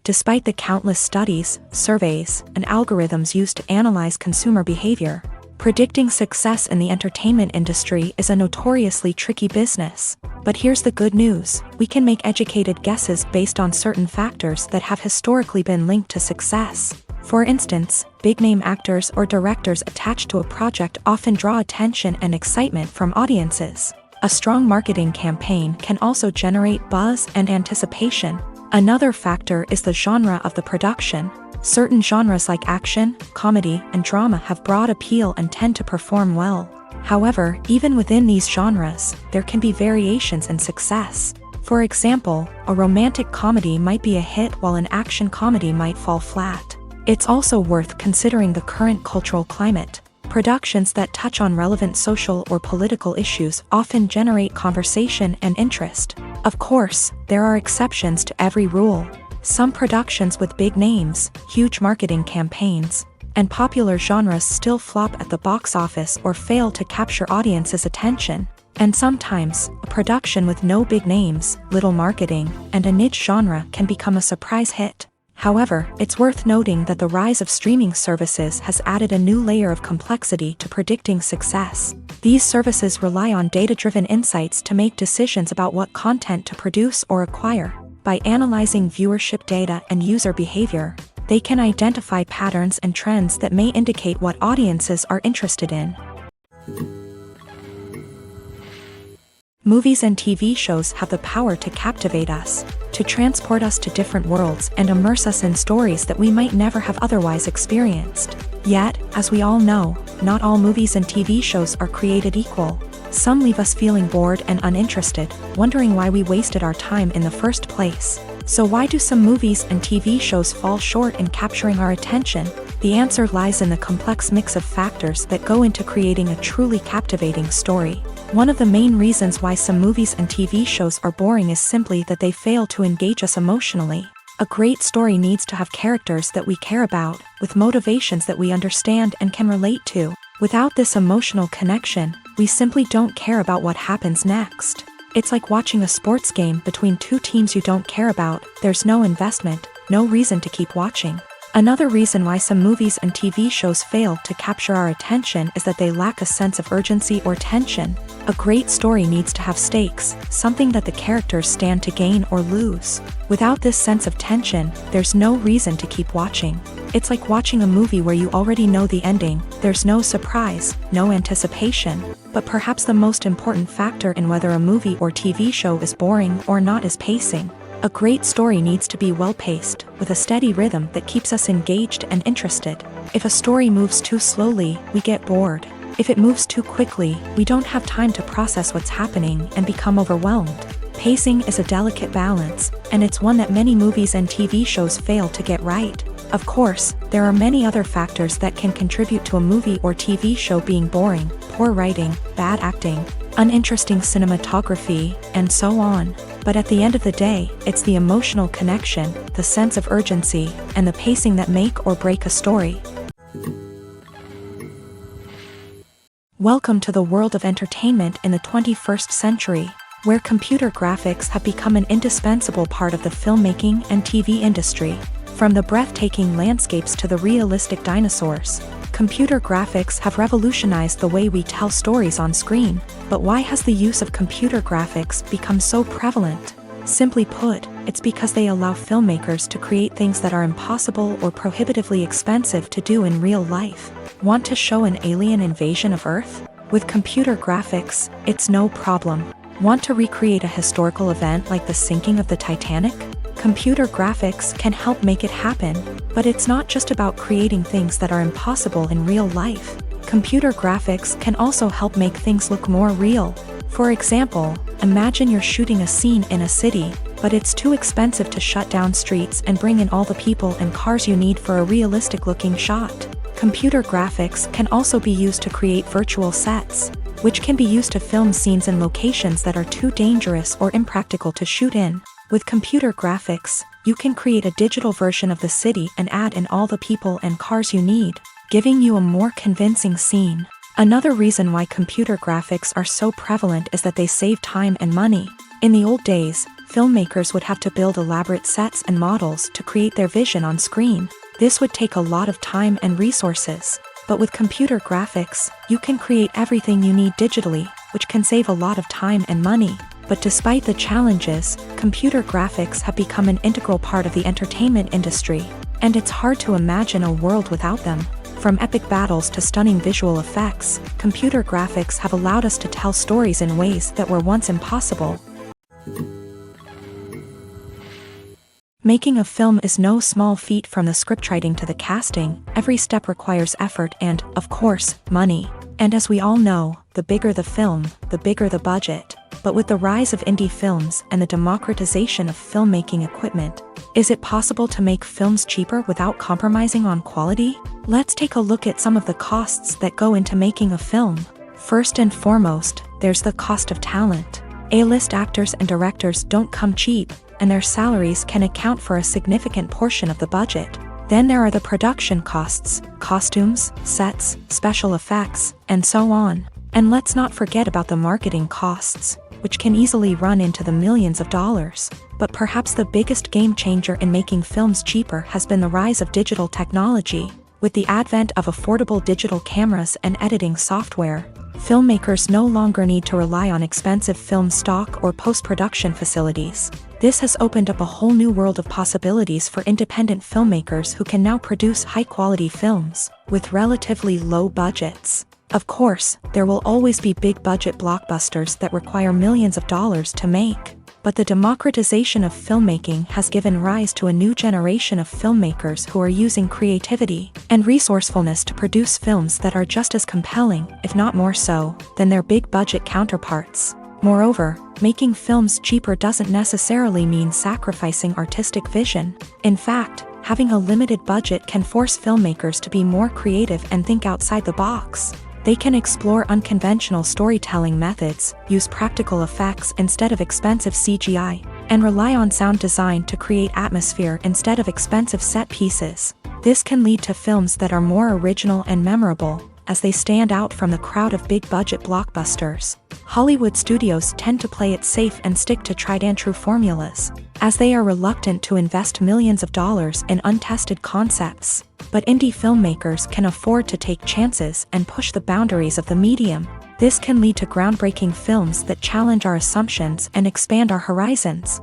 Despite the countless studies, surveys, and algorithms used to analyze consumer behavior, predicting success in the entertainment industry is a notoriously tricky business. But here's the good news: we can make educated guesses based on certain factors that have historically been linked to success. For instance, big-name actors or directors attached to a project often draw attention and excitement from audiences. A strong marketing campaign can also generate buzz and anticipation. Another factor is the genre of the production. Certain genres like action, comedy, and drama have broad appeal and tend to perform well. However, even within these genres, there can be variations in success. For example, a romantic comedy might be a hit while an action comedy might fall flat. It's also worth considering the current cultural climate. Productions that touch on relevant social or political issues often generate conversation and interest. Of course, there are exceptions to every rule. Some productions with big names, huge marketing campaigns, and popular genres still flop at the box office or fail to capture audiences' attention. And sometimes, a production with no big names, little marketing, and a niche genre can become a surprise hit. However, it's worth noting that the rise of streaming services has added a new layer of complexity to predicting success. These services rely on data-driven insights to make decisions about what content to produce or acquire. By analyzing viewership data and user behavior, they can identify patterns and trends that may indicate what audiences are interested in. Movies and TV shows have the power to captivate us, to transport us to different worlds and immerse us in stories that we might never have otherwise experienced. Yet, as we all know, not all movies and TV shows are created equal. Some leave us feeling bored and uninterested, wondering why we wasted our time in the first place. So why do some movies and TV shows fall short in capturing our attention? The answer lies in the complex mix of factors that go into creating a truly captivating story. One of the main reasons why some movies and TV shows are boring is simply that they fail to engage us emotionally. A great story needs to have characters that we care about, with motivations that we understand and can relate to. Without this emotional connection, we simply don't care about what happens next. It's like watching a sports game between two teams you don't care about. There's no investment, no reason to keep watching. Another reason why some movies and TV shows fail to capture our attention is that they lack a sense of urgency or tension. A great story needs to have stakes, something that the characters stand to gain or lose. Without this sense of tension, there's no reason to keep watching. It's like watching a movie where you already know the ending. There's no surprise, no anticipation. But perhaps the most important factor in whether a movie or TV show is boring or not is pacing. A great story needs to be well-paced, with a steady rhythm that keeps us engaged and interested. If a story moves too slowly, we get bored. If it moves too quickly, we don't have time to process what's happening and become overwhelmed. Pacing is a delicate balance, and it's one that many movies and TV shows fail to get right. Of course, there are many other factors that can contribute to a movie or TV show being boring: poor writing, bad acting, uninteresting cinematography, and so on. But at the end of the day, it's the emotional connection, the sense of urgency, and the pacing that make or break a story. Welcome to the world of entertainment in the 21st century, where computer graphics have become an indispensable part of the filmmaking and TV industry. From the breathtaking landscapes to the realistic dinosaurs, computer graphics have revolutionized the way we tell stories on screen. But why has the use of computer graphics become so prevalent? Simply put, it's because they allow filmmakers to create things that are impossible or prohibitively expensive to do in real life. Want to show an alien invasion of Earth? With computer graphics, it's no problem. Want to recreate a historical event like the sinking of the Titanic? Computer graphics can help make it happen, but it's not just about creating things that are impossible in real life. Computer graphics can also help make things look more real. For example, imagine you're shooting a scene in a city, but it's too expensive to shut down streets and bring in all the people and cars you need for a realistic-looking shot. Computer graphics can also be used to create virtual sets, which can be used to film scenes in locations that are too dangerous or impractical to shoot in. With computer graphics, you can create a digital version of the city and add in all the people and cars you need, giving you a more convincing scene. Another reason why computer graphics are so prevalent is that they save time and money. In the old days, filmmakers would have to build elaborate sets and models to create their vision on screen. This would take a lot of time and resources. But with computer graphics, you can create everything you need digitally, which can save a lot of time and money. But despite the challenges, computer graphics have become an integral part of the entertainment industry, and it's hard to imagine a world without them. From epic battles to stunning visual effects, computer graphics have allowed us to tell stories in ways that were once impossible. Making a film is no small feat. From the scriptwriting to the casting, every step requires effort and, of course, money. And as we all know, the bigger the film, the bigger the budget. But with the rise of indie films and the democratization of filmmaking equipment, is it possible to make films cheaper without compromising on quality? Let's take a look at some of the costs that go into making a film. First and foremost, there's the cost of talent. A-list actors and directors don't come cheap, and their salaries can account for a significant portion of the budget. Then there are the production costs, costumes, sets, special effects, and so on. And let's not forget about the marketing costs, which can easily run into the millions of dollars. But perhaps the biggest game changer in making films cheaper has been the rise of digital technology. With the advent of affordable digital cameras and editing software, filmmakers no longer need to rely on expensive film stock or post-production facilities. This has opened up a whole new world of possibilities for independent filmmakers who can now produce high-quality films with relatively low budgets. Of course, there will always be big-budget blockbusters that require millions of dollars to make. But the democratization of filmmaking has given rise to a new generation of filmmakers who are using creativity and resourcefulness to produce films that are just as compelling, if not more so, than their big-budget counterparts. Moreover, making films cheaper doesn't necessarily mean sacrificing artistic vision. In fact, having a limited budget can force filmmakers to be more creative and think outside the box. They can explore unconventional storytelling methods, use practical effects instead of expensive CGI, and rely on sound design to create atmosphere instead of expensive set pieces. This can lead to films that are more original and memorable, as they stand out from the crowd of big-budget blockbusters. Hollywood studios tend to play it safe and stick to tried-and-true formulas, as they are reluctant to invest millions of dollars in untested concepts. But indie filmmakers can afford to take chances and push the boundaries of the medium. This can lead to groundbreaking films that challenge our assumptions and expand our horizons.